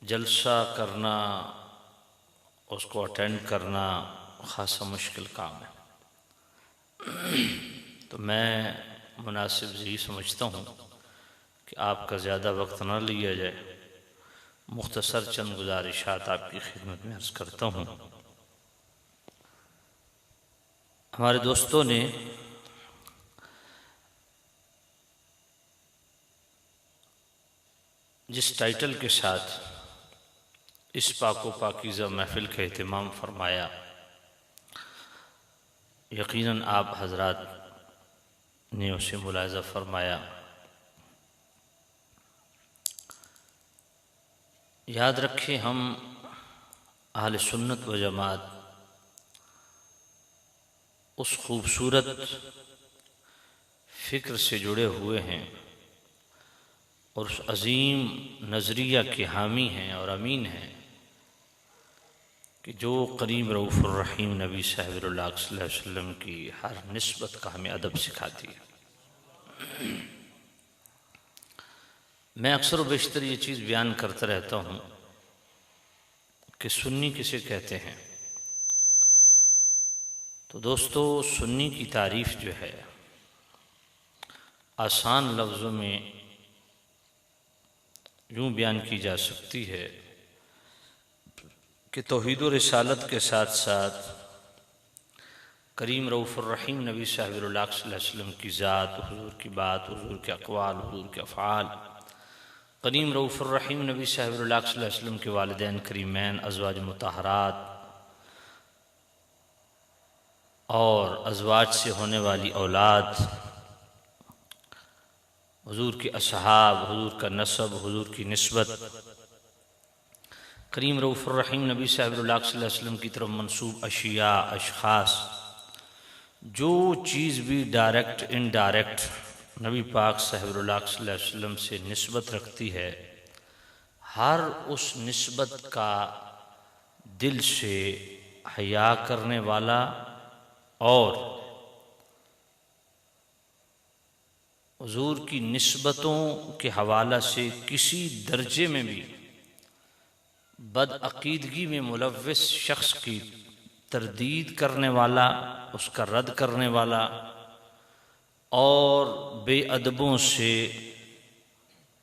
जलसा करना, उसको अटेंड करना ख़ासा मुश्किल काम है। तो मैं मुनासिब यही समझता हूँ कि आपका ज़्यादा वक्त ना लिया जाए, मुख्तसर चंद गुजारिशात आपकी खिदमत में अर्ज़ करता हूँ। हमारे दोस्तों ने जिस टाइटल के साथ इस पाको पाकीज़ा महफिल का एहतमाम फरमाया, यकीनन आप हजरात ने उसे मुलाज़ा फरमाया। याद रखें, हम अहले सुन्नत व जमात उस खूबसूरत फ़िक्र से जुड़े हुए हैं और उस अज़ीम नज़रिया के हामी हैं और अमीन हैं कि जो करीम रऊफ़ुर रहीम नबी सल्लल्लाहु अलैहि वसल्लम की हर निस्बत का हमें अदब सिखाती है। मैं अक्सर व बेशतर ये चीज़ बयान करता रहता हूँ कि सुन्नी किसे कहते हैं। तो दोस्तों, सुन्नी की तारीफ़ जो है आसान लफ्ज़ों में यूँ बयान की जा सकती है कि तौहीद व रिसालत के साथ साथ करीम रऊफ़ुर रहीम नबी सल्लल्लाहु अलैहि वसल्लम की ज़ात, हुज़ूर की बात, हुज़ूर के अक़वाल, हुज़ूर के अफ़आल, करीम रऊफ़ुर रहीम नबी सल्लल्लाहु अलैहि वसल्लम के वालिदैन करीमैन, अज़वाज मुतहरात और अज़वाज से होने वाली औलाद, हुज़ूर के असहाब, हुज़ूर का नसब, हुज़ूर की निस्बत, करीम रऊफ़ुर रहीम नबी सल्लल्लाहु अलैहि वसल्लम की तरफ मंसूब अशिया, अशख़ास, जो चीज़ भी डायरेक्ट इनडायरेक्ट नबी पाक सल्लल्लाहु अलैहि वसल्लम से निस्बत रखती है, हर उस निस्बत का दिल से हया करने वाला और हुज़ूर की निस्बतों के हवाला से किसी दर्जे में भी बदअक़ीदगी में मुलव्वस शख्स की तरदीद करने वाला, उसका रद्द करने वाला और बेअदबों से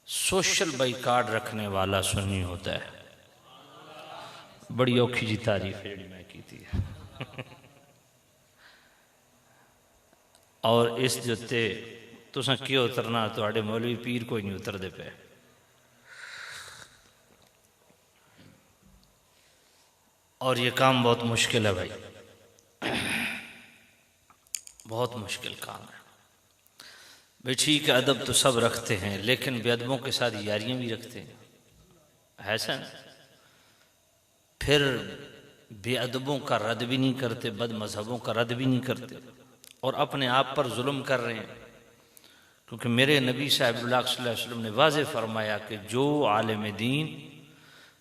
सोशल बाइकाट रखने वाला सुन्नी होता है। बड़ी औखी जी तारीफ है जी मैं की थी। और इस जुत्ते तुसां क्यों उतरना, तुहाडे मौलवी पीर कोई नहीं उतरदे पे। और ये काम बहुत मुश्किल है भाई, बहुत मुश्किल काम है भाई। ठीक है, अदब तो सब रखते हैं, लेकिन बेअदबों के साथ यारियां भी रखते हैं, है ऐसा। फिर बेअदबों का रद्द भी नहीं करते, बद मजहबों का रद्द भी नहीं करते और अपने आप पर जुल्म कर रहे हैं। क्योंकि मेरे नबी सल्लल्लाहु अलैहि वसल्लम ने वाज़ेह फरमाया कि जो आलिम दीन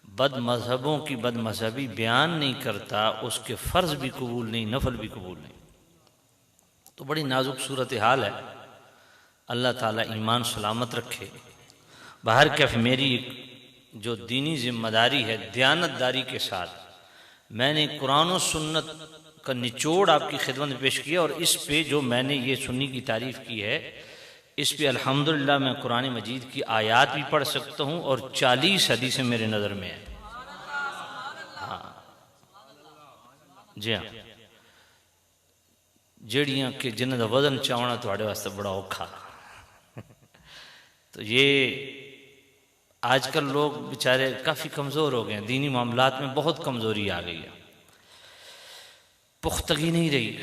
बद मजहबों की बद मजहबी बयान नहीं करता, उसके फ़र्ज़ भी कबूल नहीं, नफल भी कबूल नहीं। तो बड़ी नाजुक सूरत हाल है। अल्लाह ताला ईमान सलामत रखे। बाहर कैफ मेरी जो दीनी जिम्मेदारी है, दयानतदारी के साथ मैंने कुरान और सुन्नत का निचोड़ आपकी खिदमत में पेश किया और इस पे जो मैंने ये सुन्नी की तारीफ़ की है, इस पे अल्हम्दुलिल्लाह मैं कुरान मजीद की आयात भी पढ़ सकता हूँ और 40 हदीसें मेरे नज़र में है। हाँ जी हाँ, जड़ियाँ कि जिन्हों का वजन चावना थोड़े वास्ते बड़ा औखा। तो ये आजकल लोग बेचारे काफ़ी कमज़ोर हो गए हैं, दीनी मामलात में बहुत कमज़ोरी आ गई है, पुख्तगी नहीं रही।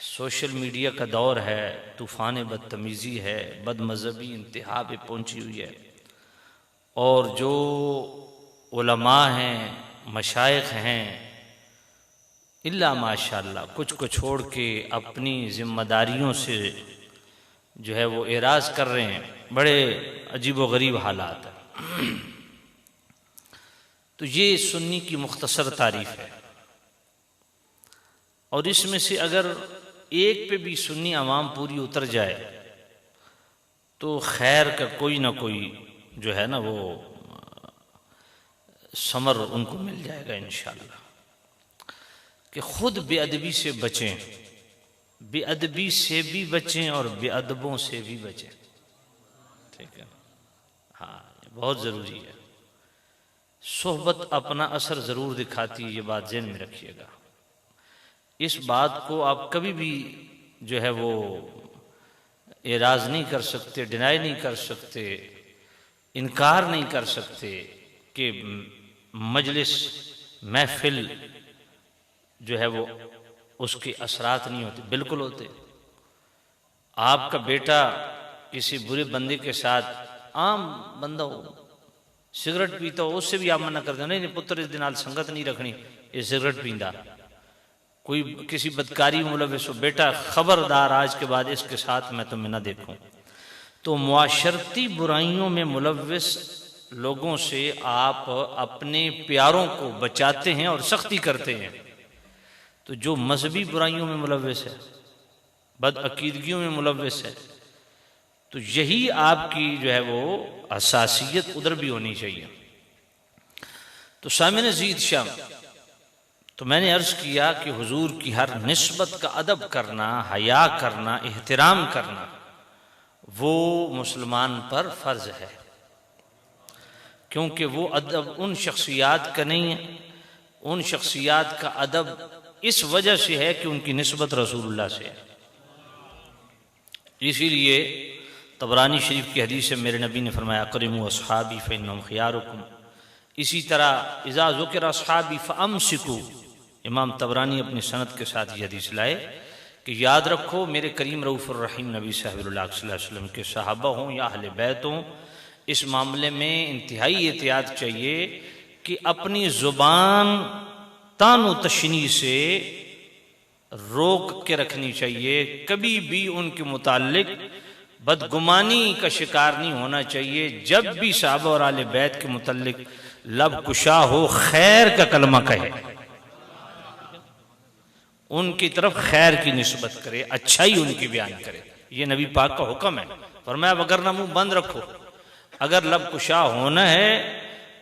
सोशल मीडिया का दौर है, तूफ़ान बदतमीज़ी है, बदमज़हबी इंतहा पे पहुँची हुई है और जो उलमा हैं, मशाइख हैं, इल्ला माशाअल्लाह कुछ को छोड़ के अपनी ज़िम्मेदारियों से जो है वो एराज़ कर रहे हैं। बड़े अजीब व गरीब हालात हैं। तो ये सुन्नी की मुख्तसर तारीफ़ है और इसमें से अगर एक पे भी सुन्नी अवाम पूरी उतर जाए तो खैर का कोई ना कोई जो है ना वो समर उनको मिल जाएगा इंशाअल्लाह। कि खुद बेअदबी से बचें, बेअदबी से भी बचें और बेअदबों से भी बचें। ठीक है, हाँ, बहुत ज़रूरी है। सोहबत अपना असर ज़रूर दिखाती है, ये बात ज़हन में रखिएगा। इस बात को आप कभी भी जो है वो एराज़ नहीं कर सकते, डिनाई नहीं कर सकते, इनकार नहीं कर सकते कि मजलिस महफिल जो है वो उसके असरात नहीं होते, बिल्कुल होते। आपका बेटा किसी बुरे बंदे के साथ, आम बंदा हो, सिगरेट पीता हो, उससे भी आप मना करते हो, नहीं नहीं पुत्र इस दिन आज संगत नहीं रखनी, ये सिगरेट पींदा। कोई किसी बदकारी में मुलविस हो, बेटा खबरदार आज के बाद इसके साथ मैं तुम्हें ना देखूं। तो मुआशरती बुराइयों में मुलविस लोगों से आप अपने प्यारों को बचाते हैं और सख्ती करते हैं। तो जो मजहबी बुराइयों में मुलविस है, बदअकीदगियों में मुलविस है, तो यही आपकी जो है वो असासियत उधर भी होनी चाहिए। तो सामिन ज़ीद शाम, तो मैंने अर्ज किया कि हुजूर की हर निस्बत का अदब करना, हया करना, एहतराम करना, वो मुसलमान पर फर्ज है। क्योंकि वो अदब उन शख्सियात का नहीं है, उन शख्सियात का अदब इस वजह से है कि उनकी निस्बत रसूलुल्लाह से है। इसीलिए तबरानी शरीफ की हदीस से मेरे नबी ने फरमाया करीमु अस्हाबी फ़इन्नहुम खियारुकुम। इसी तरह इज़ा ज़ुकिर अस्हाबी फ़अमसिकू, इमाम तबरानी अपनी सनद के साथ ये हदीस लाए कि याद रखो मेरे करीम रऊफ़ुर रहीम नबी सल्लल्लाहु अलैहि वसल्लम के सहाबा हों या अहले बैत हों, इस मामले में इंतहाई एहतियात चाहिए कि अपनी ज़ुबान तानो तशनी से रोक के रखनी चाहिए। कभी भी उनके मुताल्लिक बदगुमानी का शिकार नहीं होना चाहिए। जब भी सहाबा और आले बैत के मुताल्लिक लब कुशा हो, खैर का कलमा कहे, उनकी तरफ खैर की निस्बत करे, अच्छाई उनकी बयान करे। ये नबी पाक का हुक्म है। फरमाया वगरना मुंह बंद रखो। अगर लब कुशा होना है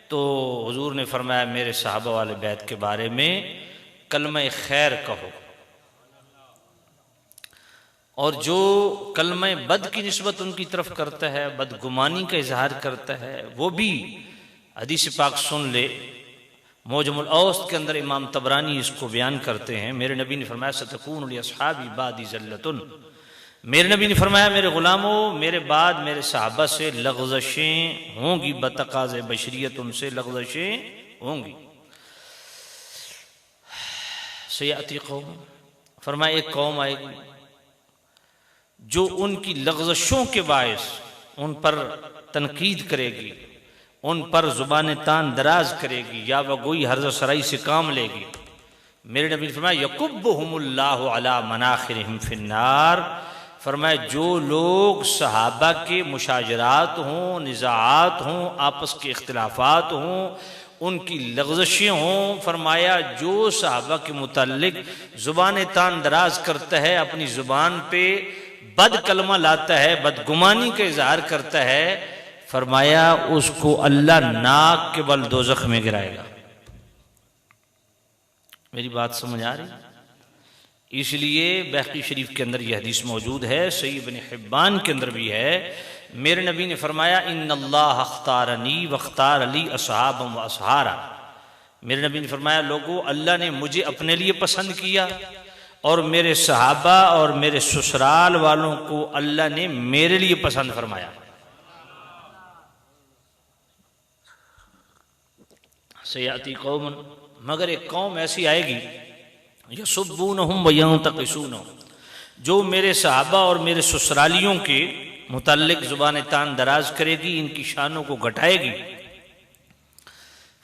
तो हुजूर ने फरमाया मेरे सहाबा वाले बैत के बारे में कलमा खैर कहो। और जो कलमा बद की निस्बत उनकी तरफ करता है, बदगुमानी का इजहार करता है, वो भी हदीस पाक सुन ले। मौजमुल औसत के अंदर इमाम तबरानी इसको बयान करते हैं। मेरे नबी ने फरमाया सतकून ली अस्हाबी बादी ज़ल्लतुन, मेरे नबी ने फरमाया मेरे गुलामों मेरे बाद मेरे सहाबा से लग़ज़शें होंगी, बतकाज़ बशरियत उनसे लग़ज़शें होंगी। सयाती कौम, फरमाया एक कौम आएगी जो उनकी लग़ज़शों के बायस उन पर तनकीद करेगी, उन पर ज़ुबान तान दराज करेगी, या वह गोई हर्ज़ सराई से काम लेगी। मेरे नबी ने फरमाया यकुब्बुहुमुल्लाहु अला मनाखिरिहिम फिन्नार, फरमाया जो लोग सहाबा के मुशाजरात हों, निज़ाआत हों, आपस के इख्तिलाफात हों, उनकी लग़ज़शें हों, फरमाया जो सहाबा के मुताल्लिक ज़ुबान तान दराज करता है, अपनी ज़ुबान पे बद कलमा लाता है, बदगुमानी का इजहार करता है, फरमाया उसको अल्लाह नाक के बल दोज़ख में गिराएगा। मेरी बात समझ आ रही? इसलिए बैक़ी शरीफ के अंदर यह हदीस मौजूद है, सही इब्न हिब्बान के अंदर भी है। मेरे नबी ने फरमाया इन्नल्लाह अख्तारनी वख्तार अली अस्हाबम व असहारा, मेरे नबी ने फरमाया लोगों अल्लाह ने मुझे अपने लिए पसंद किया और मेरे सहाबा और मेरे ससुराल वालों को अल्लाह ने मेरे लिए पसंद फरमाया। सयाती कौम, मगर एक कौम ऐसी आएगी यसुब्बूनहुम व यंतक़िसूनहुम, जो मेरे सहाबा और मेरे ससुरालियों के मुताल्लिक ज़ुबान तान दराज करेगी, इनकी शानों को घटाएगी।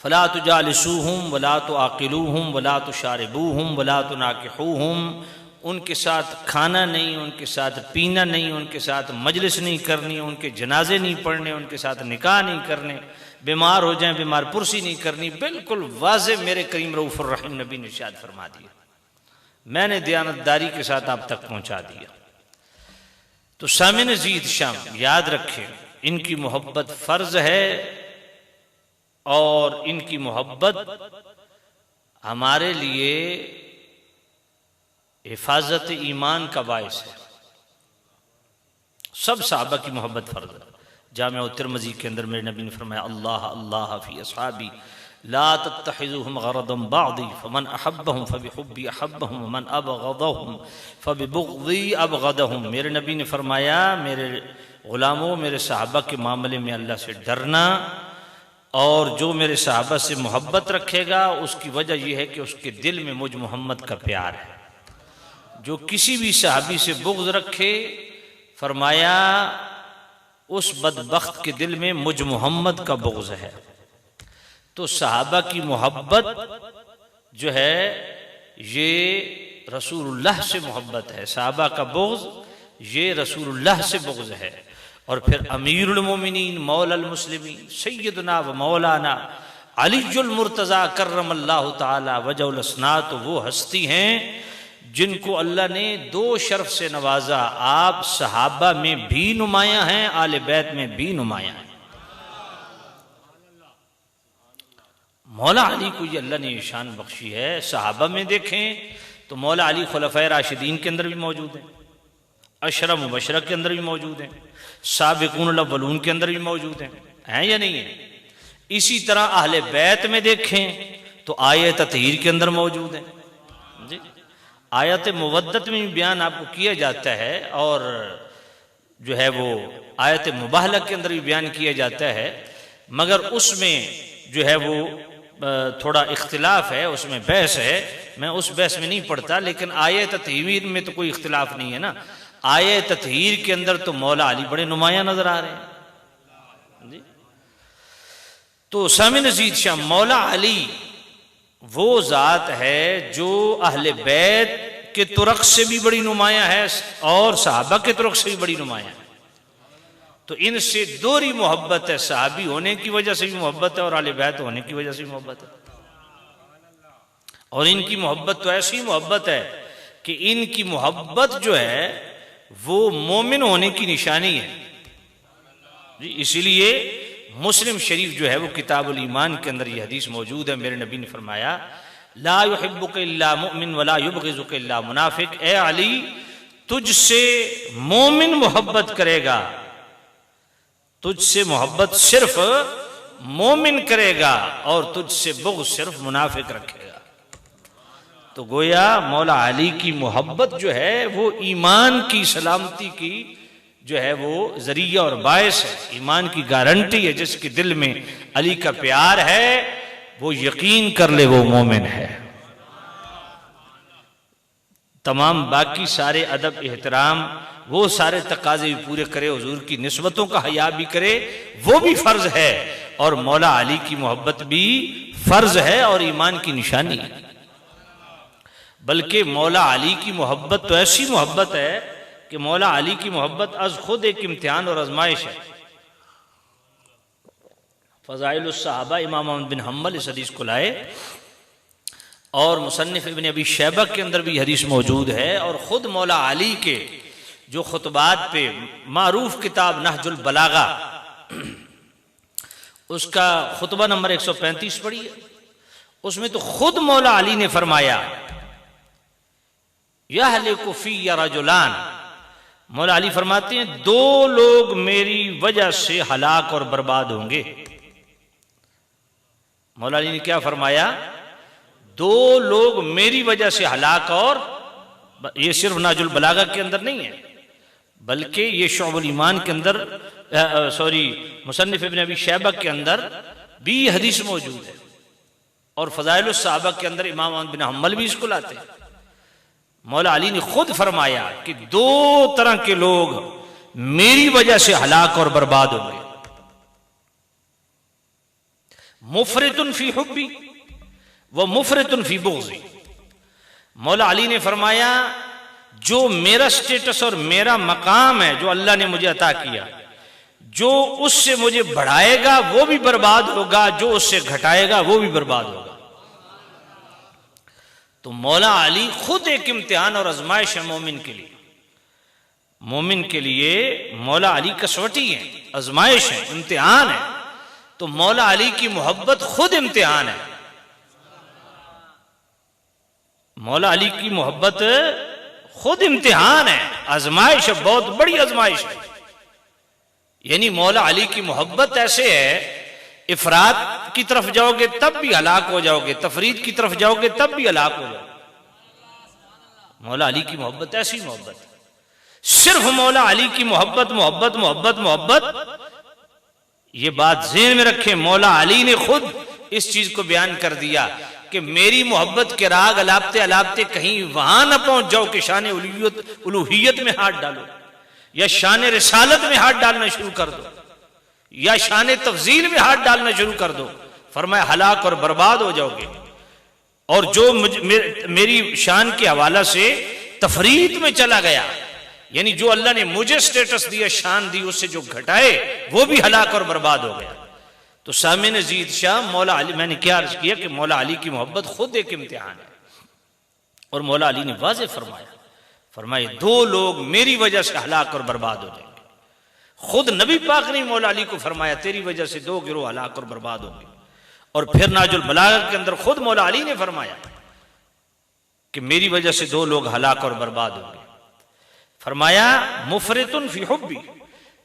फला तुजालिसूहुम वला तुआकिलूहुम वला तुशारिबूहुम वला तुनाकिहूहुम, उनके साथ खाना नहीं, उनके साथ पीना नहीं, उनके साथ मजलिस नहीं करनी, उनके जनाजे नहीं पढ़ने, उनके साथ निकाह नहीं करने, बीमार हो जाएं बीमार पुरसी नहीं करनी। बिल्कुल वाज़े मेरे करीम रऊफ़ुर रहीम नबी ने इरशाद फरमा दिया, मैंने दयानतदारी के साथ आप तक पहुंचा दिया। तो सामिन ज़ीद शाम याद रखें, इनकी मोहब्बत फ़र्ज है और इनकी मोहब्बत हमारे लिए हिफाजत ईमान का बायस है। सब सहाबा की मोहब्बत फर्ज है। जामे तिरमिज़ी के अंदर मेरे नबी ने फरमाया अल्लाह अल्लाह फी अस्हाबी ला तत्तखिज़ूहुम गरदन बादी फमन अहब्बहुम फबिहुब्बी अहब्बहुम वमन अबगदहुम फबिबुग़दी अबगदहुम। मेरे नबी ने फरमाया मेरे गुलामों, मेरे सहाबा के मामले में अल्लाह से डरना, और जो मेरे सहाबा से मोहब्बत रखेगा उसकी वजह यह है कि उसके दिल में मुझ मोहम्मद का प्यार है। जो किसी भी सहाबी से बुग़्ज़ रखे, फरमाया उस बदबख्त के दिल में मुझ मोहम्मद का बुग़्ज़ है। तो सहाबा की मोहब्बत जो है ये रसूलुल्लाह से मोहब्बत है, सहाबा का बुग़्ज़ ये रसूलुल्लाह से बुग़्ज़ है। और फिर अमीरुल मोमिनीन मौलल मुस्लिमीन सैयदना व मौलाना अलीजुल मुर्तज़ा कर्रमल्लाहु ताला वजहुल अस्ना, तो वो हस्ती हैं जिनको अल्लाह ने दो शर्फ से नवाजा। आप सहाबा में भी नुमायां हैं, आले बैत में भी नुमायां हैं। मौला अली को ये अल्लाह ने शान बख्शी है। सहाबा में देखें तो मौला अली खुलफाए राशिदीन के अंदर भी मौजूद हैं, अशरा मुबशरा के अंदर भी मौजूद हैं, साबिकून अव्वलून के अंदर भी मौजूद हैं या नहीं है। इसी तरह अहले बैत में देखें तो आयत ततहीर के अंदर मौजूद हैं जी। आयत मुवद्दत में भी बयान आपको किया जाता है, और जो है वो आयत मुबाहला के अंदर भी बयान किया जाता है, मगर उसमें जो है वो थोड़ा इख्तिलाफ है, उसमें बहस है। मैं उस बहस में नहीं पढ़ता, लेकिन आयत ततहीर में तो कोई इख्तिलाफ नहीं है ना। आयत ततहीर के अंदर तो मौला अली बड़े नुमायां नजर आ रहे हैं जी। तो सामी नज़ीर शाह, मौला अली वो ज़ात है जो अहले बैत के तुरक से भी बड़ी नुमायां है और सहाबा के तुरक से भी बड़ी नुमायां है। तो इनसे दोहरी मोहब्बत है, सहाबी होने की वजह से भी मोहब्बत है और अहले बैत होने की वजह से भी मोहब्बत है। और इनकी मोहब्बत तो ऐसी मोहब्बत है कि इनकी मोहब्बत जो है वो मोमिन होने की निशानी है जी। इसीलिए मुस्लिम शरीफ जो है वो किताबुल ईमान के अंदर ये हदीस मौजूद है। मेरे नबी ने फरमाया ला युहिब्बुका इल्ला मुमिन वला युबग़िज़ुका इल्ला मुनाफिक। ए अली, तुझसे मोमिन मोहब्बत करेगा, तुझसे मोहब्बत सिर्फ मोमिन करेगा, और तुझसे बुग़्ज़ सिर्फ मुनाफिक रखेगा। तो गोया मौला अली की मोहब्बत जो है वो ईमान की सलामती की जो है वो जरिया और बायस है, ईमान की गारंटी है। जिसके दिल में अली का प्यार है वो यकीन कर ले वो मोमिन है। तमाम बाकी सारे अदब एहतराम वो सारे तकाजे भी पूरे करे, हुजूर की निस्बतों का हया भी करे, वो भी फर्ज है, और मौला अली की मोहब्बत भी फर्ज है और ईमान की निशानी है। बल्कि मौला अली की मोहब्बत तो ऐसी मोहब्बत है कि मौला अली की मोहब्बत अज खुद एक इम्तिहान और आजमाइश है। फ़ज़ाइलुस सहाबा इमाम अहमद बिन हम्बल इस हदीस को लाए, और मुसन्निफ इब्न अबी शैबा के अंदर भी हदीस मौजूद है। और ख़ुद मौला अली के जो खुतबात पे मारूफ किताब नहजुल बलागा, उसका खुतबा नंबर 135 पढ़ी है। उसमें तो खुद मौला अली ने फरमाया यहलिकु फ़िय्या रजुलान, मौला अली फरमाते हैं दो लोग मेरी वजह से हलाक और बर्बाद होंगे। मौला अली ने क्या फरमाया? दो लोग मेरी वजह से हलाक, और ये सिर्फ नाजुल बलागा के अंदर नहीं है, बल्कि ये शुअबुल ईमान के अंदर मुसन्निफ इब्न अबी शैबा के अंदर भी हदीस मौजूद है, और फ़ज़ाइलुस सहाबा के अंदर इमाम अहमद बिन हम्बल भी इसको लाते हैं। मौला अली ने खुद फरमाया कि दो तरह के लोग मेरी वजह से हलाक और बर्बाद होंगे, मुफरितुन फी हुब्बी व मुफरितुन फी बुग़्ज़ी। मौला अली ने फरमाया जो मेरा स्टेटस और मेरा मकाम है जो अल्लाह ने मुझे अता किया, जो उससे मुझे बढ़ाएगा वो भी बर्बाद होगा, जो उससे घटाएगा वो भी बर्बाद होगा। तो मौला अली खुद एक इम्तिहान और आजमाइश है मोमिन के लिए। मोमिन के लिए मौला अली कसवटी है, आजमाइश है, इम्तिहान है। तो मौला अली की मोहब्बत खुद इम्तिहान है। मौला अली की मोहब्बत खुद इम्तिहान है, आजमाइश है, बहुत बड़ी आजमाइश है। यानी मौला अली की मोहब्बत ऐसे है, इफरात की तरफ जाओगे तब भी हलाक हो जाओगे, तफरीद की तरफ जाओगे तब भी हलाक हो जाओगे। मौला अली की मोहब्बत ऐसी मोहब्बत, सिर्फ मौला अली की मोहब्बत मोहब्बत मोहब्बत मोहब्बत। ये बात ज़हन में रखें, मौला अली ने खुद इस चीज को बयान कर दिया कि मेरी मोहब्बत के राग अलापते अलापते कहीं वहां ना पहुंच जाओ कि शान उलूहियत में हाथ डालो, या शान रिसालत में हाथ डालना शुरू कर दो, या शान तफजील में हाथ डालना शुरू कर दो। फरमाया हलाक और बर्बाद हो जाओगे। और जो मेरी शान के हवाला से तफरीद में चला गया, यानी जो अल्लाह ने मुझे स्टेटस दिया, शान दी, उससे जो घटाए वो भी हलाक और बर्बाद हो गया। तो सामिन अजीज शाह, मौला अली, मैंने क्या अर्ज किया कि मौला अली की मोहब्बत खुद एक इम्तिहान है। और मौला अली ने वाज़ेह फरमाया, फरमाए दो लोग मेरी वजह से हलाक और बर्बाद हो जाएंगे। खुद नबी पाक ने मौला अली को फरमाया तेरी वजह से दो गिरोह हलाक और बर्बाद होंगे। और फिर नाजुल बलागत के अंदर खुद मौला अली ने फरमाया कि मेरी वजह से दो लोग हलाक और बर्बाद होंगे। फरमाया मुफरितुन फी हुब्बी,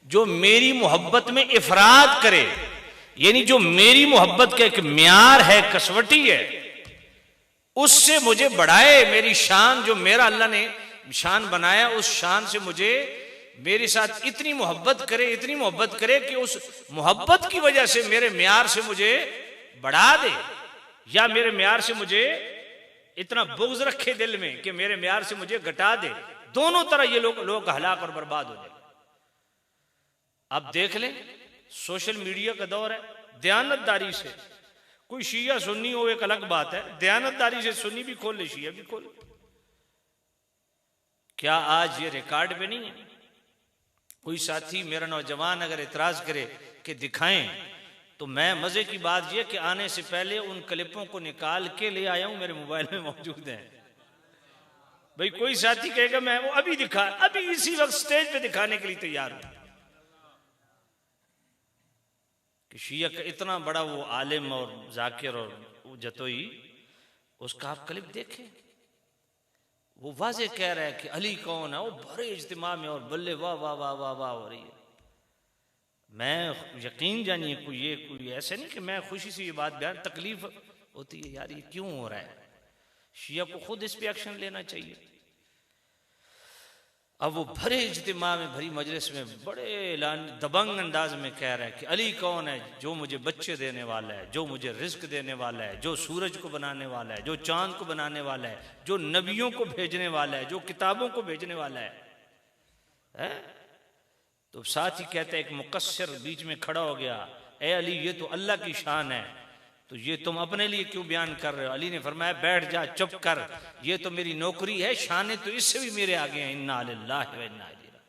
जो मेरी मोहब्बत में इफराद करे, यानी जो मेरी मोहब्बत का एक म्यार है, कसवटी है, उससे मुझे बढ़ाए। मेरी शान जो मेरा अल्लाह ने शान बनाया, उस शान से मुझे मेरे साथ इतनी मोहब्बत करे, इतनी मोहब्बत करे कि उस मोहब्बत की वजह से मेरे म्यार से मुझे बढ़ा दे, या मेरे म्यार से मुझे इतना बुग़्ज़ रखे दिल में कि मेरे म्यार से मुझे घटा दे। दोनों तरह ये लोग हलाक और बर्बाद हो जाए। अब देख लें, सोशल मीडिया का दौर है, दयानतदारी से कोई शिया सुन्नी हो एक अलग बात है, दयानतदारी से सुन्नी भी खोल ले, शिया भी खोल। क्या आज ये रिकॉर्ड पे नहीं है? कोई साथी मेरा नौजवान अगर इतराज करे कि दिखाएं, तो मैं मजे की बात यह कि आने से पहले उन क्लिपों को निकाल के ले आया हूं, मेरे मोबाइल में मौजूद है। भाई कोई साथी कहेगा मैं वो अभी दिखा, अभी इसी वक्त स्टेज पे दिखाने के लिए तैयार हूं कि शिया का इतना बड़ा वो आलिम और जाकिर और जतोई, उसका आप क्लिप देखें, वो वाजे कह रहा है कि अली कौन है, वो भरे इज्तिमा में और बल्ले वाह वाह वाह वाह वाह हो रही है। मैं यकीन जानिए कोई ऐसे नहीं कि मैं खुशी से ये बात बयान, तकलीफ होती है यार ये क्यों हो रहा है। शिया को खुद इस पे एक्शन लेना चाहिए। अब वो भरे इज्तिमा में, भरी मजलिस में बड़े दबंग अंदाज में कह रहा है कि अली कौन है, जो मुझे बच्चे देने वाला है, जो मुझे रिज्क देने वाला है, जो सूरज को बनाने वाला है, जो चांद को बनाने वाला है, जो नबियों को भेजने वाला है, जो किताबों को भेजने वाला है? तो साथ ही कहता है एक मुकस्सिर बीच में खड़ा हो गया, ए अली ये तो अल्लाह की शान है, तो ये तुम अपने लिए क्यों बयान कर रहे हो? अली ने फरमाया बैठ जा, चुप कर, ये तो मेरी नौकरी है, शान तो इससे भी मेरे आगे हैं। इन्ना लिल्लाहि व इन्ना इलैहि राजिऊन।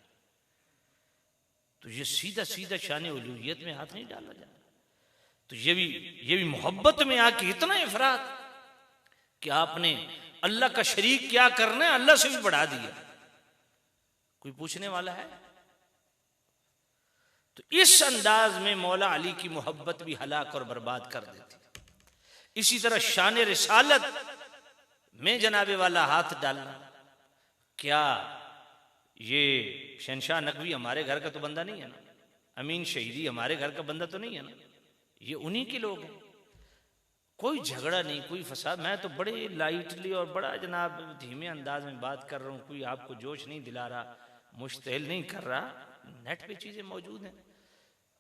तो ये सीधा सीधा शान उलूहियत में हाथ नहीं डाला जाता। तो ये भी मोहब्बत में आके इतना इफरात कि आपने अल्लाह का शरीक क्या करना है, अल्लाह से भी बढ़ा दिया। कोई पूछने वाला है? तो इस अंदाज में मौला अली की मोहब्बत भी हलाक और बर्बाद कर देती। इसी तरह शान रिसालत में जनाबे वाला हाथ डालना, क्या ये शहनशाह नकवी हमारे घर का तो बंदा नहीं है ना, अमीन शहीदी हमारे घर का बंदा तो नहीं है ना, ये उन्हीं के लोग हैं। कोई झगड़ा नहीं, कोई फसाद। मैं तो बड़े लाइटली और बड़ा जनाब धीमे अंदाज में बात कर रहा हूँ, कोई आपको जोश नहीं दिला रहा, मुश्तइल नहीं कर रहा। नेट पे चीजें मौजूद हैं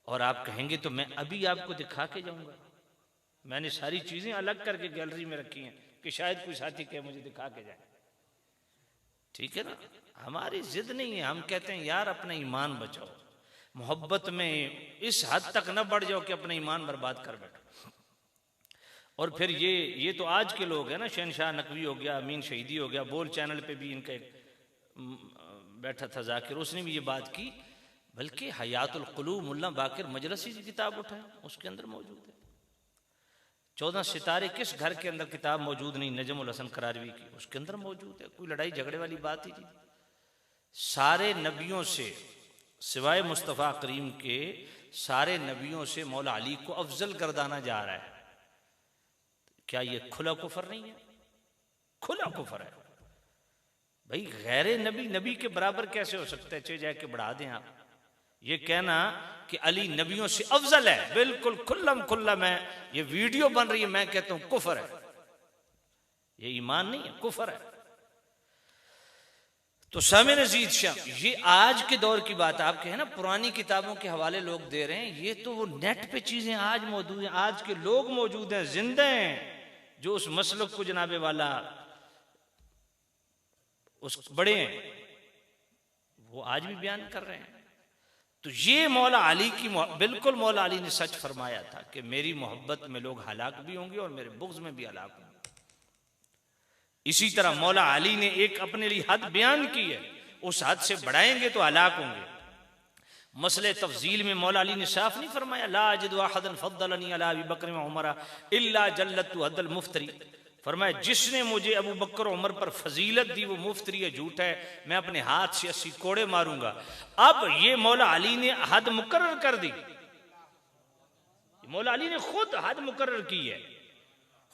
और आप कहेंगे तो मैं अभी आपको दिखा के जाऊंगा। मैंने सारी चीजें अलग करके गैलरी में रखी हैं कि शायद कोई साथी कहे मुझे दिखा के जाए। ठीक है ना, हमारी जिद नहीं है। हम कहते हैं यार अपना ईमान बचाओ, मोहब्बत में इस हद तक न बढ़ जाओ कि अपना ईमान बर्बाद कर बैठो। और फिर ये तो आज के लोग हैं ना, शहनशाह नकवी हो गया, अमीन शहीदी हो गया, बोल चैनल पे भी इनका बैठा था जाकिर, उसने भी ये बात की। बल्कि हयातुल क़ुलूब मुल्ला बाकिर मजलसी की किताब उठाए, उसके अंदर मौजूद है। 14 सितारे किस घर के अंदर किताब मौजूद नहीं, नजमुल हसन करारवी की, उसके अंदर मौजूद है। कोई लड़ाई झगड़े वाली बात ही नहीं। सारे नबियों से सिवाय मुस्तफ़ा करीम के सारे नबियों से मौला अली को अफजल गर्दाना जा रहा है। क्या ये खुला कुफर नहीं है? खुला कुफर है भाई। गैर नबी नबी के बराबर कैसे हो सकता है? चाहे जाके बढ़ा दें आप। ये कहना कि अली नबियों से अफजल है, बिल्कुल खुल्लम खुल्ला, मैं ये वीडियो बन रही है, मैं कहता हूं कुफर है। ये ईमान नहीं है, कुफर है। तो सामिन अजीज शाह, ये आज के दौर की बात आप कहें ना, पुरानी किताबों के हवाले लोग दे रहे हैं, ये तो वो नेट पे चीजें आज मौजूद हैं, आज के लोग मौजूद हैं, जिंदा हैं, जो उस मसलक को जनाबे वाला उस बड़े हैं, वो आज भी बयान कर रहे हैं। तो ये मौला अली की, बिल्कुल मौला अली ने सच फरमाया था कि मेरी मोहब्बत में लोग हलाक भी होंगे और मेरे बुग़्ज़ में भी हलाक होंगे। इसी तरह मौला अली ने एक अपने लिए हद बयान की है, उस हद से बढ़ाएंगे तो हलाक होंगे। मसले तफजील में मौला अली ने साफ नहीं फरमाया ला अजिदु अहदन फद्दलनी अला अबी बकर व उमर इल्ला जल्लतु हद्दल मुफ्तरी। फरमाया जिसने मुझे अबू बकर उमर पर फजीलत दी वो मुफ्तरी है, झूठ है, मैं अपने हाथ से 80 कोड़े मारूंगा। अब ये मौला अली ने हद मुकर्रर कर दी, मौला अली ने खुद हद मुकर्रर की है,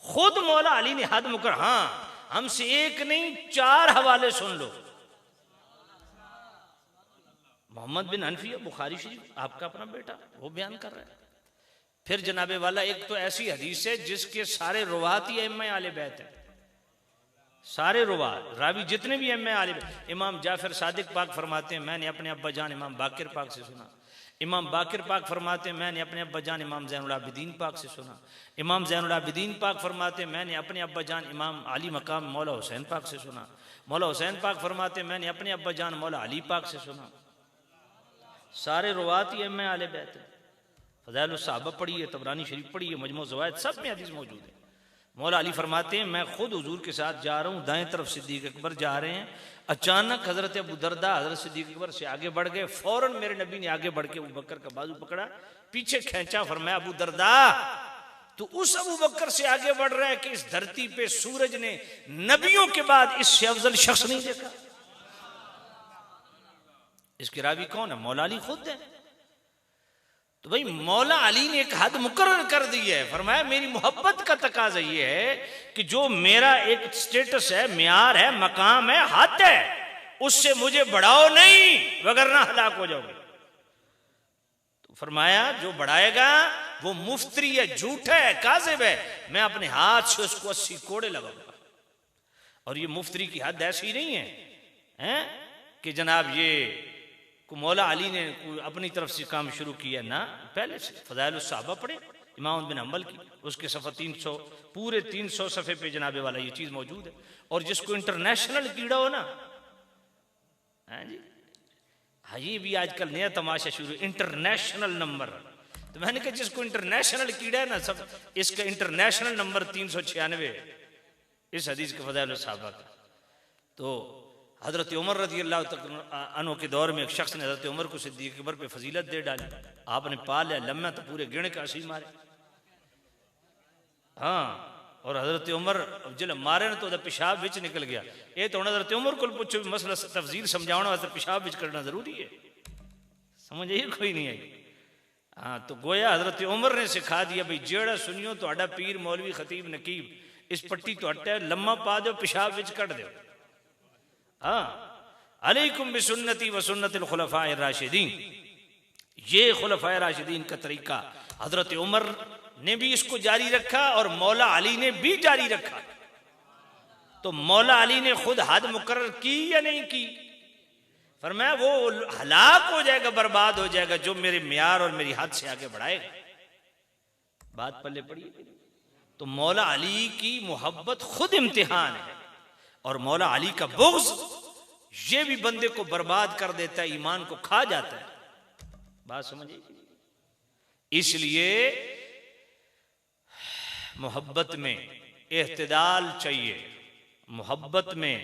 खुद मौला अली ने हद मुकर्रर। हाँ, हमसे एक नहीं 4 हवाले सुन लो। मोहम्मद बिन हनफिया बुखारी शरीफ, आपका अपना बेटा, वो बयान कर रहा है। फिर जनाबे वाला एक तो ऐसी हदीस है जिसके सारे रुवात ही इमाम आले बैत है, सारे रुवात रावी जितने भी इमाम आले बैत। इमाम जाफर सादिक पाक फरमाते हैं मैंने अपने अब्बा जान इमाम बाकिर पाक से सुना। इमाम बाकिर पाक फरमाते हैं मैंने अपने अब्बा जान इमाम ज़ैनुल आबिदीन पाक से सुना। इमाम ज़ैनुल आबिदीन पाक फरमाते हैं मैंने अपने अब्बा जान इमाम अली मकाम मौला हुसैन पाक से सुना। मौला हुसैन पाक फरमाते हैं मैंने अपने अब्बा जान मौला अली पाक से सुना। सारे रुवात ही इमाम आले बैत है। फ़ज़ाइल उस-सहाबा पढ़िए, तबरानी शरीफ पढ़िए, मजमू ज़वाइद, सब में हदीस मौजूद है। मौला अली फरमाते हैं मैं खुद हुजूर के साथ जा रहा हूँ, दाएं तरफ सिद्दीक अकबर जा रहे हैं, अचानक हजरत अबू दरदा हजरत सिद्दीक अकबर से आगे बढ़ गए। फौरन मेरे नबी ने आगे बढ़ के अबू बकर का बाजू पकड़ा, पीछे खींचा, फरमाया अबू दरदा तो उस अबू बकर से आगे बढ़ रहा है कि इस धरती पे सूरज ने नबियों के बाद इससे अफजल शख्स नहीं देखा। इसके रावी कौन है? मौला अली खुद है। तो भाई मौला अली ने एक हद मुकर्रर कर दी है, फरमाया मेरी मोहब्बत का तकाजा ये है कि जो मेरा एक स्टेटस है, म्यार है, मकाम है, हद है, उससे मुझे बढ़ाओ नहीं वगरना हलाक हो जाओगे। तो फरमाया जो बढ़ाएगा वो मुफ्तरी है, झूठ है, काज़िब है, मैं अपने हाथ से उसको 80 कोड़े लगाऊंगा। और ये मुफ्तरी की हद ऐसी नहीं है कि जनाब ये को मौला अली ने अपनी तरफ से काम शुरू किया ना, पहले से फ़ज़ाइल उस-सहाबा पढ़े इमाम बिन हंबल की, उसके सफ़ा 300 पूरे 300 सफ़े पे जनाबे वाला ये चीज़ मौजूद है। और जिसको इंटरनेशनल कीड़ा हो ना, हाँ जी, हाँ ये भी आजकल नया तमाशा शुरू, इंटरनेशनल नंबर। तो मैंने कहा जिसको इंटरनेशनल कीड़ा है ना, सब इसका इंटरनेशनल नंबर 396 इस हदीस के फ़ज़ाइल उस-सहाबा का। तो हज़रत उमर रज़ी अल्लाह अन्हु के दौर में एक शख्स ने हज़रत उमर को सिद्दीक़ अकबर पे फजीलत दे डाली। आपने पा लिया, लम्मा तो पूरे गिण का असी मारे। हाँ, और हज़रत उमर जिल मारे तो पेशाब बिच निकल गया। ये तो हज़रत उमर को पूछो मसला तफजील समझाना वास्ते पेशाब बिच करना जरूरी है, समझ आई कोई नहीं आई। हाँ, तो गोया हज़रत उमर ने सिखा दिया भाई जेड़ा सुनियो तो आडा पीर मौलवी खतीब नकीब इस पट्टी तो हटे लम्मा पा दो, पेशाब बिच कट दो। हाँ, अलैकुम बिसुन्नती व सुन्नतिल खुलफाए राशिदीन, ये खुलफाए राशिदीन का तरीका हजरत उमर ने भी इसको जारी रखा और मौला अली ने भी जारी रखा। तो मौला अली ने खुद हद मुकर्रर की या नहीं की? फरमाया वो हलाक हो जाएगा, बर्बाद हो जाएगा जो मेरे म्यार और मेरी हद से आगे बढ़ाएगा। बात पल्ले पड़ी। तो मौला अली की मोहब्बत खुद इम्तिहान है और मौला अली का बुग़्ज़ ये भी बंदे को बर्बाद कर देता है, ईमान को खा जाता है। बात समझिए। इसलिए मोहब्बत में एहतिदाल चाहिए। मोहब्बत में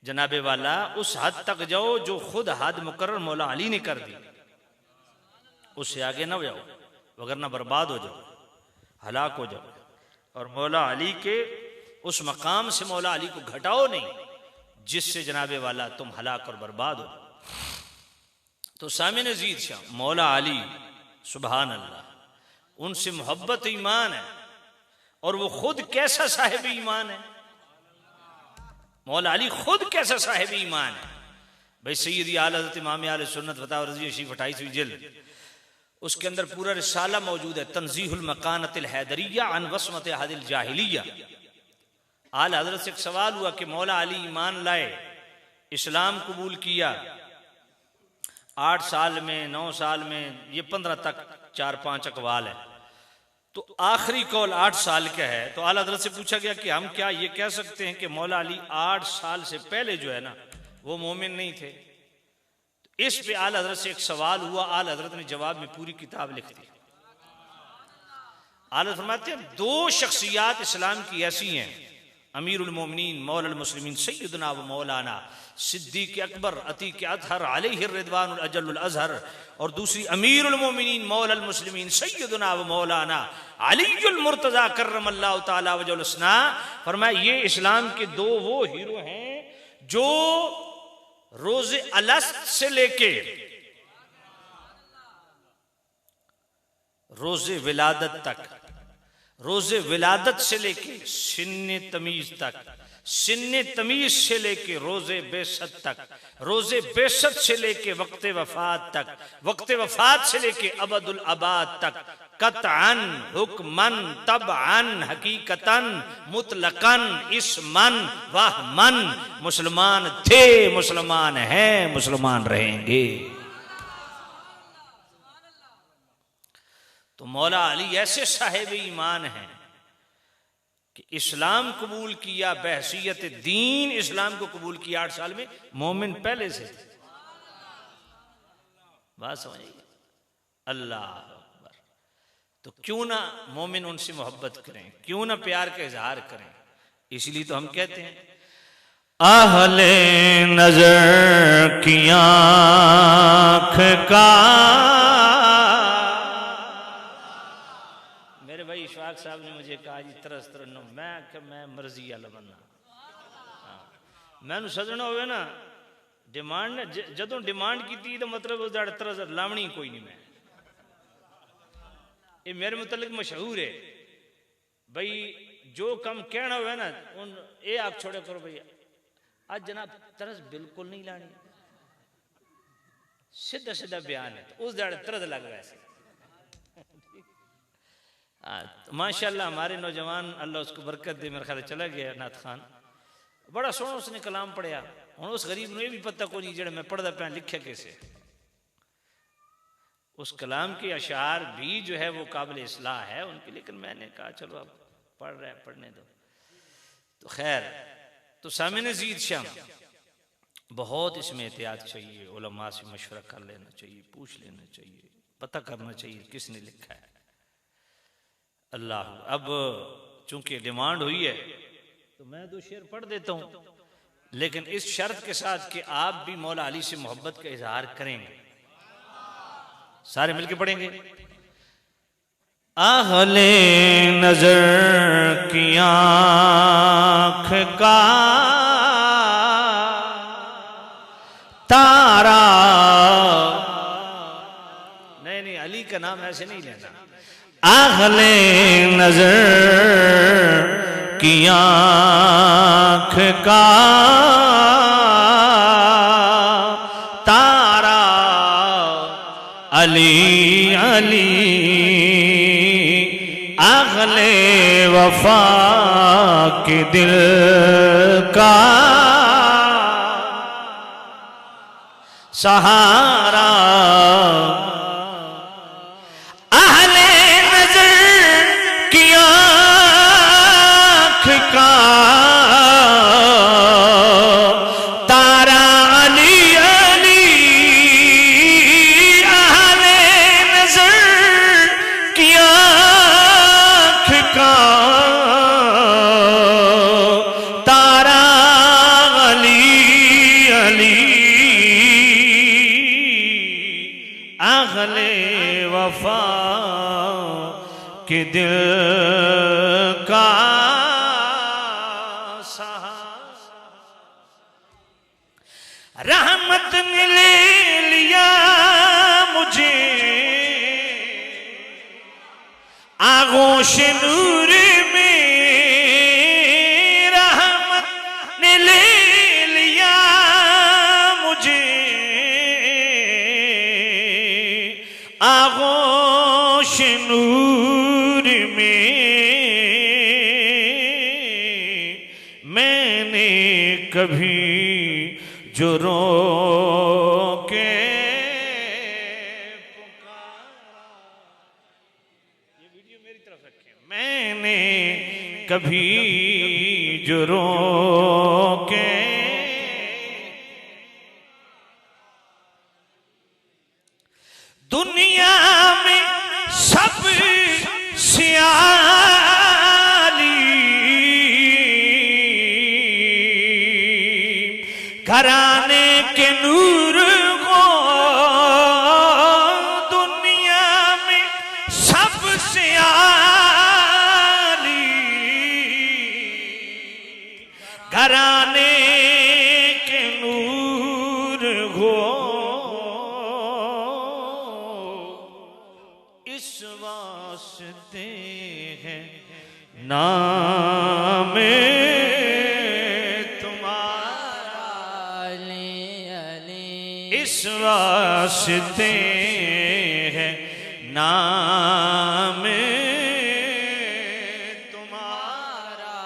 जनाबे वाला उस हद तक जाओ जो खुद हद मुकर्रर मौला अली ने कर दी, उससे आगे ना जाओ वगरना बर्बाद हो जाओ, हलाक हो जाओ। और मौला अली के उस मकाम से मौला अली को घटाओ नहीं जिससे जनाबे वाला तुम हलाक और बर्बाद हो। तो सामिन जीद शाह मौला अली सुभान अल्लाह, उनसे मोहब्बत ईमान है, और वो खुद कैसा साहिब ईमान है, मौला अली खुद कैसा साहिब ईमान है। भाई सैयदी आला हज़रत इमाम आले सुन्नत फतावा रज़िया शरीफ 28वीं जिल्द, उसके अंदर पूरा रिसाला मौजूद है, तंज़ीहुल मकानतिल हैदरिया अन वस्मत अहदिल जाहिलिया। आला हज़रत से एक सवाल हुआ कि मौला अली ईमान लाए, इस्लाम कबूल किया, 8 साल में, 9 साल में, ये 15 तक 4-5 अकवाल है, तो आखिरी कौल 8 साल का है। तो आला हज़रत से पूछा गया कि हम क्या ये कह सकते हैं कि मौला अली 8 साल से पहले जो है ना वो मोमिन नहीं थे? तो इस पे आला हज़रत से एक सवाल हुआ, आला हज़रत ने जवाब में पूरी किताब लिख दी। आला फरमाते हैं 2 शख्सियात इस्लाम की ऐसी हैं, अमीरुल मोमिनीन मौलल मुस्लिमीन सैयदना व मौलाना सिद्दीक अकबर अतीक अतहर अलैहि रिदवानुल अजलुल अज़हर, और दूसरी अमीरुल मोमिनीन मौलल मुस्लिमीन सैयदना व मौलाना अलीयुल मुर्तज़ा कर्रमल्लाहु तआला वजहुल हुस्ना। फरमाया ये इस्लाम के 2 वो हीरो हैं जो रोज़े अलस्त से लेके रोज़े विलादत तक, रोज़े विलादत से लेके सिन्ने तमीज तक, सिन्ने तमीज से लेके रोज़े बेसत तक, रोज़े बेसत से लेके वक्त वफात तक, वक्त वफात से लेके अबदुल अबाद तक, कतअन हुक्मन तबअन हकीकतन मुतलकन इसमन वहमन मुसलमान थे, मुसलमान हैं, मुसलमान रहेंगे। तो मौला अली ऐसे साहिब ईमान हैं कि इस्लाम कबूल किया, बहसीयत दीन इस्लाम को कबूल किया 8 साल में, मोमिन पहले से। बात समझिए, अल्लाह अकबर। तो क्यों ना मोमिन उनसे मोहब्बत करें, क्यों ना प्यार का इजहार करें। इसलिए तो हम कहते हैं आहले नजर की आँख का, इशफाक साहब ने मुझे कहा जी तरस तरनो, मैं मर्जी आला बनना, मैनू सजना होवे ना डिमांड ने जदों डिमांड की तो मतलब उस तरस लावनी कोई नहीं। मैं ये मेरे मुतल्लिक मशहूर है भाई, जो कम कहना हुआ ना उन ये आप छोड़े करो भाई, आज जनाब तरस बिल्कुल नहीं लानी, सीधा सीधा बयान है, तो उस तरस लग रहा है। माशाल्लाह हमारे नौजवान, अल्लाह उसको बरकत दे, मेरे ख्याल चला गया नाथ खान, बड़ा सोहना उसने कलाम पढ़िया। हूँ उस गरीब ने भी पता को नहीं, जो मैं पढ़ता पाया लिखे कैसे, उस कलाम के अशार भी जो है वो काबिल इस्लाह है उनकी, लेकिन मैंने कहा चलो अब पढ़ रहे पढ़ने दो। तो खैर, तो सामिन जीद शाह बहुत इसमें एहतियात चाहिए, उलमा से मशवरा कर लेना चाहिए, पूछ लेना चाहिए, पता करना चाहिए किसने लिखा है। अल्लाह, अब चूंकि डिमांड हुई है तो मैं 2 शेर पढ़ देता हूं, लेकिन इस शर्त के साथ कि आप भी मौला अली से मोहब्बत का इजहार करेंगे। सारे मिलके पढ़ेंगे। आहले नजर की आँख का तारा, नहीं अली का नाम ऐसे नहीं लेना, आहले नजर की आँख का तारा अली अली, आहले वफा के दिल का सहारा, के दिल का सहारा, रहमत ने ले लिया आगोश नूर में रहमत ने ले लिया मुझे, आगोश नूर में मैंने कभी जो रो के पुकारा, ये वीडियो मेरी तरफ रखें, मैंने कभी जो रो के दुनिया में सब सियाली घराने के नूर को, दुनिया में सब सियाली घराने के नूर को, इस वास्ते है नाम तुम्हारा, इस वास्ते है नाम तुम्हारा।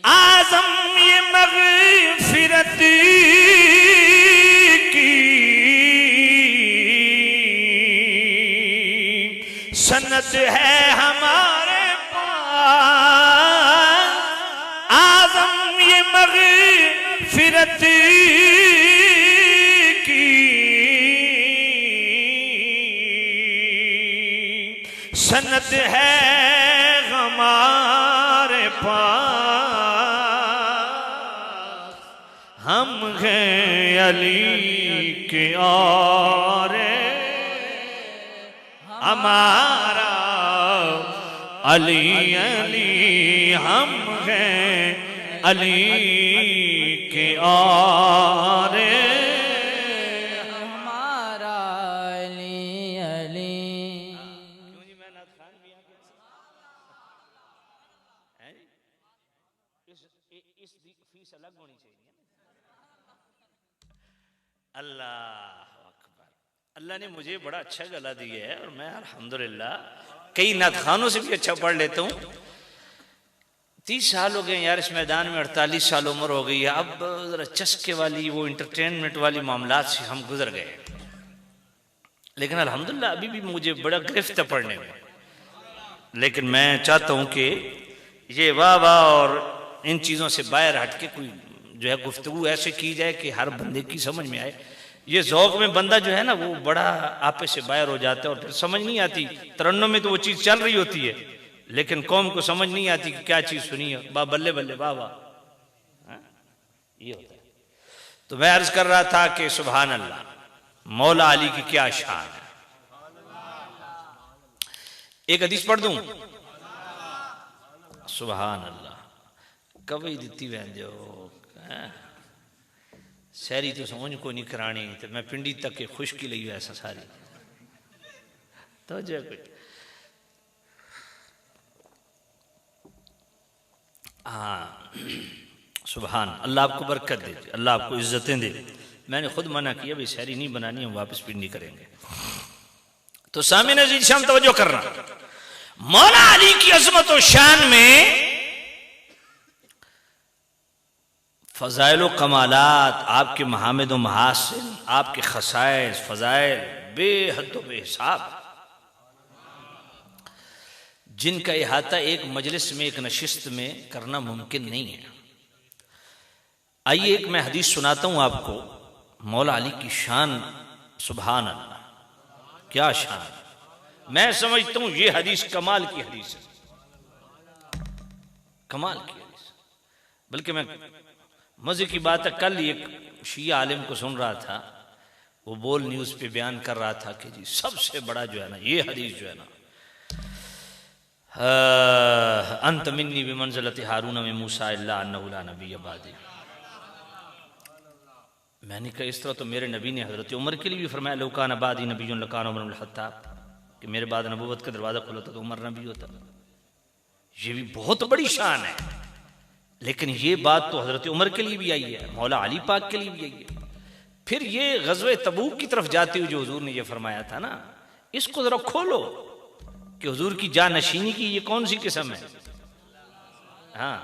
आज़म ये मग़फ़िरत सनत है हमारे पास, आज़म ये मग़फ़िरत की सनत है हमारे पास। हम हैं अली के और हमारा अली अली, हम हैं अली के और हमारा अली अली। क्यों जी मैं नाथ खान भी हैं, इस फीस अलग होनी चाहिए। अल्लाह अल्लाह ने मुझे बड़ा अच्छा गला दिया है और मैं अल्हम्दुलिल्लाह कई नात खानों से भी अच्छा पढ़ लेता हूँ। 30 साल हो गए यार इस मैदान में, 48 साल उम्र हो गई है। अब जरा चस्के वाली वो इंटरटेनमेंट वाली मामलात से हम गुजर गए, लेकिन अल्हम्दुलिल्लाह अभी भी मुझे बड़ा गिरफ्त है पढ़ने में। लेकिन मैं चाहता हूँ कि ये वाह वाह और इन चीज़ों से बाहर हट के कोई जो है गुफ्तगू ऐसे की जाए कि हर बंदे की समझ में आए। ये ज़ौक़ में बंदा जो है ना वो बड़ा आपे से बाहर हो जाता है और फिर समझ नहीं आती। तरन्नुम में तो वो चीज़ चल रही होती है लेकिन कौम को समझ नहीं आती कि क्या चीज़ सुनी है। बा बल्ले बल्ले वाह वाह, ये होता है। तो मैं अर्ज कर रहा था कि सुभान अल्लाह, मौला अली की क्या शान है। एक हदीस पढ़ दूं, सुभान अल्लाह, कभी दिती वह जो शहरी तो समझ को नहीं करानी, तो मैं पिंडी तक के खुशकी लगी ऐसा सारी तो जो कुछ। हाँ सुभान अल्लाह, आपको बरकत दे, अल्लाह आपको इज्जतें दे। मैंने खुद मना किया भाई शहरी नहीं बनानी, हम वापस पिंडी करेंगे। तो सामने अजीज शाम तवज्जो करना, मौला अली की अजमत और शान में फ़ज़ाइल व कमालात, आपके महामिद व महासिन, आपके खसाइस फ़ज़ाइल बेहद व बेहिसाब, जिनका इहाता एक मजलिस में एक नशिस्त में करना मुमकिन नहीं है। आइए एक मैं हदीस सुनाता हूं आपको, मौला अली की शान। सुभान अल्लाह, क्या शान। मैं समझता हूं ये हदीस कमाल की हदीस है, कमाल की हदीस। बल्कि मैं मजे की बात है, कल एक शिया आलिम को सुन रहा था, वो बोल न्यूज पे बयान कर रहा था कि जी सबसे बड़ा जो है ना ये हदीस जो है ना, अंत मिन्नी बिमंज़िलति हारून में मूसा इल्ला अन्नहु ला नबी बादी। मैंने कहा इस तरह तो मेरे नबी ने हजरत उमर के लिए भी फरमाया, लौकान बादी नबी लकान उमर अल खत्ताब। कि मेरे बाद नबूवत का दरवाज़ा खुला था तो उमर नबी होता। ये भी बहुत बड़ी शान है। लेकिन ये बात तो हज़रत उमर के लिए भी आई है, मौला अली पाक के लिए भी आई है। फिर ये ग़ज़वे तबूक की तरफ जाते हुए जो हुजूर ने ये फरमाया था ना, इसको ज़रा खोलो कि हुजूर की जानशीनी की ये कौन सी किस्म है। हाँ,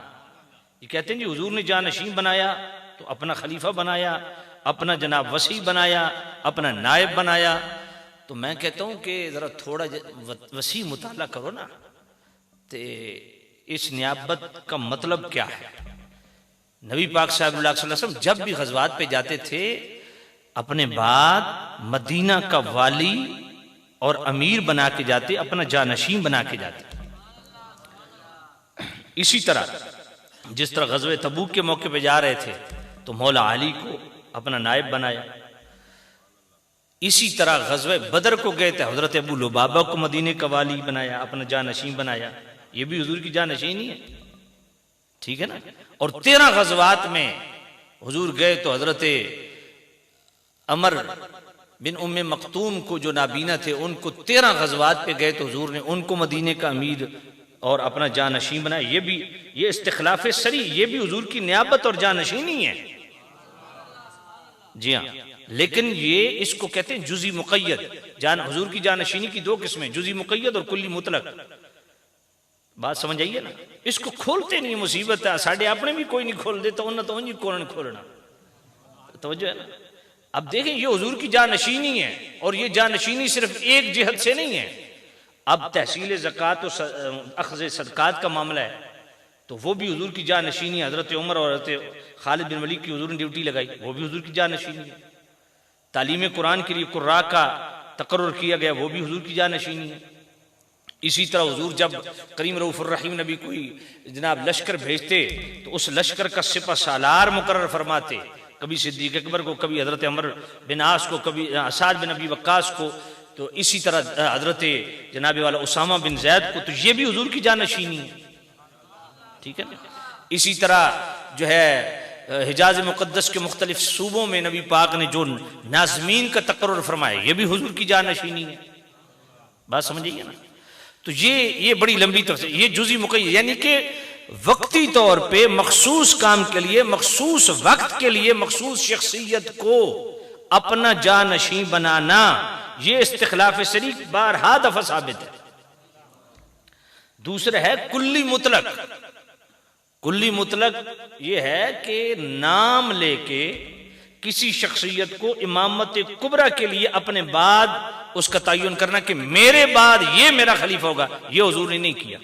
ये कहते हैं जी हुजूर ने जानशीन बनाया तो अपना खलीफा बनाया, अपना जनाब वसी बनाया, अपना नायब बनाया। तो मैं कहता हूँ कि ज़रा थोड़ा वसी मुताला करो ना, तो इस नियाबत का मतलब क्या है। नबी पाक सल्लल्लाहु अलैहि वसल्लम जब भी ग़ज़वात पे जाते थे अपने बाद मदीना का वाली और अमीर बना के जाते, अपना जानशीन बना के जाते। इसी तरह जिस तरह ग़ज़वे तबूक के मौके पे जा रहे थे तो मौला अली को अपना नायब बनाया। इसी तरह ग़ज़वे बदर को गए थे, हज़रत अबू लुबाबा को मदीने का वाली बनाया, अपना जानशीन बनाया। ये भी हुजूर की जानशीन ही है, ठीक है ना। और 13 ग़ज़वात में हुजूर गए तो हज़रत अमर बिन उम्मे मक्तूम को जो नाबीना थे उनको 13 ग़ज़वात पे गए तो हुजूर ने उनको मदीने का अमीर और अपना जानशीन बनाया। ये इस्तिखलाफ सरी, ये भी हुजूर की नियाबत और जानशीनी है। जी हाँ, लेकिन ये इसको कहते हैं जुज़ी मुक़य्यद। हुजूर की जानशीनी की 2 किस्में, जुज़ी मुक़य्यद और कुल्ली मुतलक। बात समझ आइए ना, इसको खोलते नहीं, मुसीबत है। साढ़े अपने भी कोई नहीं खोल देता, उन्हें तो उन्हीं कौन खोलना, तवज्जो है ना। अब देखें ये हुजूर की जानशीनी है और ये जानशीनी सिर्फ एक जिहत से नहीं है। अब तहसील ज़कात और अख़ज़ सदक़ात का मामला है तो वो भी हुजूर की जानशीनी। हज़रत उमर और हज़रत खालिद बिन वलीद की हुजूर ने ड्यूटी लगाई, वो भी हुजूर की जानशीनी है। तालीम कुरान के लिए कुर्रा का तकर्रुर किया गया, वो भी हुजूर की जानशीनी है। इसी तरह हुजूर जब करीम रऊफ़ुर रहीम नबी कोई जनाब लश्कर भेजते तो उस लश्कर का सिपा सालार मुकर्रर फरमाते, कभी सिद्दीक़ अकबर को, कभी हज़रत अमर बिन आस को, कभी असाद बिन अबी वक्कास को, तो इसी तरह हज़रत जनाब वाला उसामा बिन ज़ैद को। तो ये भी हुजूर की जानशीनी है, ठीक है ना। इसी तरह जो है हिजाज मुक़द्दस के मुख्तलिफ सूबों में नबी पाक ने जो नाज़मीन का तकर्रुर फरमाया, ये भी हुजूर की जानशीनी है। बात समझिए ना। तो ये बड़ी लंबी तफसीर, ये जुज़ी मुक़य्यद यानी कि वक्ती तौर पे मखसूस काम के लिए, मखसूस वक्त के लिए, मखसूस शख्सियत को अपना जानशीन बनाना, ये इस्तिखलाफ सरी बारहा दफा साबित है। दूसरा है कुल्ली मुतलक। कुल्ली मुतलक ये है कि नाम लेके किसी शख्सियत को इमामत कुबरा के लिए अपने बाद उसका तयन करना कि मेरे बाद ये मेरा खलीफा होगा, ये हुजूर ने नहीं किया।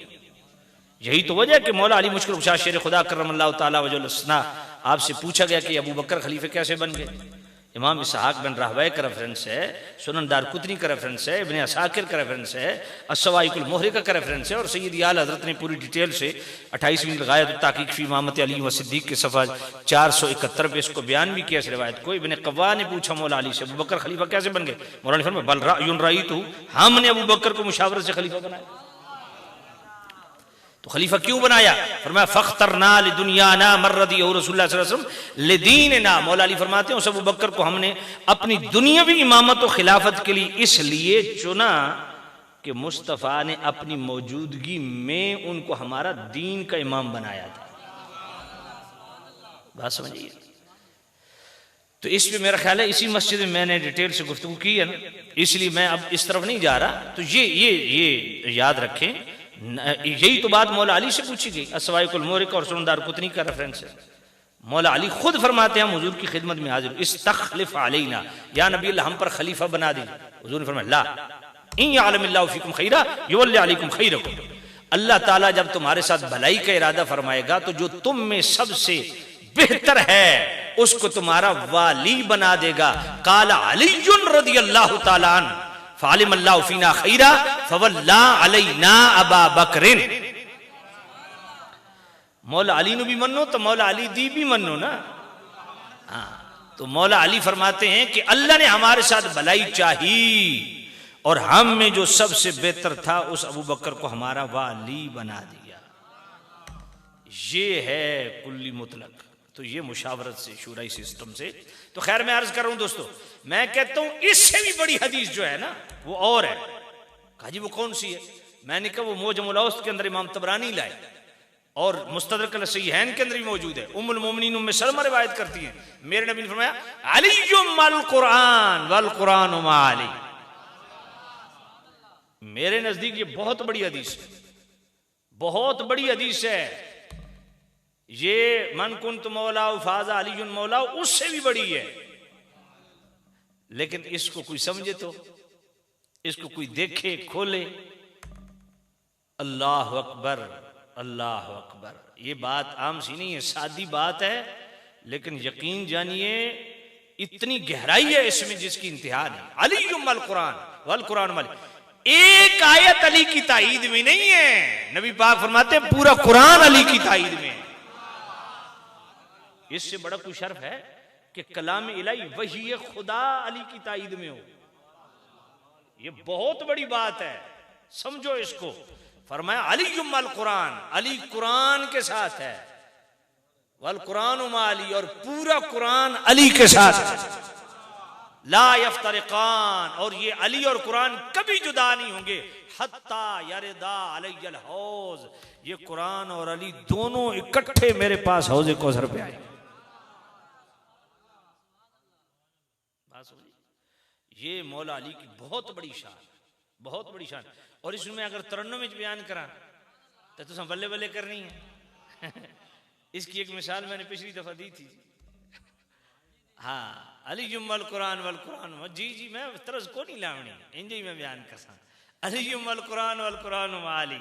यही तो वजह है कि मौला अली मुश्किल कुशा शेर खुदा करमल्लाहु ताला वजहुल आपसे पूछा गया कि अबू बकर खलीफे कैसे बन गए। इमाम इसहाक बिन राहवै का रेफरेंस है, सुनन दारकुतनी का रेफरेंस है, इब्ने असाकिर का रेफरेंस है, अस्सवाइकुल मुहरिका का रेफरेंस है, और सैयद आला हज़रत ने पूरी डिटेल से 28वीं गायत ताक़ीक़ फ़ी इमामत अली व सिद्दीक़ के सफ़ा 471 पे इसको बयान भी किया। इस रिवायत को इब्ने कव्वा ने पूछा मौला अली से, अबू बकर खलीफा कैसे बन गए? मौला अली फरमाया बल रायुन रायतु, हमने अबू बकर को मुशावरत से खलीफा बनाया। तो खलीफा क्यों बनाया? फरमाया फ़ख्तरना लिदुनियाना मर्रदी और रसूलुल्लाह सल्लल्लाहु अलैहि वसल्लम लिदीनना। मौला अली फरमाते हैं उस अबू बकर को हमने अपनी दुनियावी इमामत और खिलाफत के लिए इसलिए चुना कि मुस्तफ़ा ने अपनी मौजूदगी में उनको हमारा दीन का इमाम बनाया था। बात समझिए। तो इस पे मेरा ख्याल है इसी मस्जिद में मैंने डिटेल से गुफ्तगू की है ना, इसलिए मैं अब इस तरफ नहीं जा रहा। तो ये याद रखें, यही तो बात मौला अली से पूछी गई। अस्सवाइकुल मुहरिका और सुनन दारकुतनी का रेफरेंस है। मौला अली खुद फरमाते हैं हम हुजूर की खिदमत में हाजिर, इस्तखलिफ अलैना, या नबी अल्लाह हम पर खलीफा बना दी। हुजूर ने फरमाया ला इन यअलमिल्लाहु फीकुम खैरा युवल्लि अलैकुम खैरकुम। अल्लाह ताला जब तुम्हारे साथ भलाई का इरादा फरमाएगा तो जो तुम में सबसे बेहतर है उसको तुम्हारा वाली बना देगा। काला अलीयुन रदियल्लाहु ताला अन्हु फ़ालिम अल्लाहु फ़ीना खैरा फ़वल्ला अलैना अबा बकरिन। मौला अली ने भी मनो तो मौला अली दी भी मनो ना। हाँ, तो मौला अली फरमाते हैं कि अल्लाह ने हमारे साथ भलाई चाही और हम में जो सबसे बेहतर था उस अबू बकर को हमारा वाली बना दिया। ये है कुल्ली मुतलक। तो ये मुशावरत से, शूराई सिस्टम से। तो खैर मैं अर्ज कर रहा हूं दोस्तों, मैं कहता हूं इससे भी बड़ी हदीस जो है ना वो और है। कहा जी वो कौन सी है? मैंने कहा वो मोजमुल औसत के अंदर इमाम तबरानी लाए और मुस्तदरक अल-सहीहैन के अंदर भी मौजूद है। उम्मुल मोमिनीन उम्मे सलमा रिवायत करती हैं, मेरे नबी ने फरमाया अलीयुम मल कुरान वल कुरान मा अली। मेरे नजदीक ये बहुत बड़ी हदीस है, बहुत बड़ी हदीस है ये। मन कुंत मौला फाजा अलीयुन मौला, उससे भी बड़ी है। लेकिन इसको कोई समझे तो, इसको कोई देखे खोले, अल्लाह अकबर अल्लाह अकबर। ये बात आम सी नहीं है, सादी बात है, लेकिन यकीन जानिए इतनी गहराई है इसमें जिसकी इंतहा नहीं। अलीयुम वल कुरान वल कुरान वल, एक आयत अली की ताईद में नहीं है। नबी पाक फरमाते हैं पूरा कुरान अली की ताईद में। इससे बड़ा कोई शर्फ है कि कलाम इलाही वही खुदा अली की ताईद में हो। ये बहुत बड़ी बात है, समझो इसको। फरमाया अलीयुम वल कुरान, अली कुरान के साथ है, वल कुरान मा अली, और पूरा कुरान अली के साथ है। ला यफ्तरिकान, और ये अली और कुरान कभी जुदा नहीं होंगे। हत्ता यरदा अलैयल हौज, ये कुरान और अली दोनों इकट्ठे मेरे पास हौज़े कौसर पे आए। ये मौला अली की बहुत बड़ी शान, बहुत बड़ी शान। और इसमें अगर तरन्नुम में बयान करा तो तुम बल्ले बल्ले करनी है। इसकी एक मिसाल मैंने पिछली दफा दी थी। हाँ, अलीयुम वल कुरान वल कुरान, जी जी मैं तरस को नहीं लावनी, इंज ही मैं बयान करसा। अलीयुम वल कुरान वल कुरान मा अली,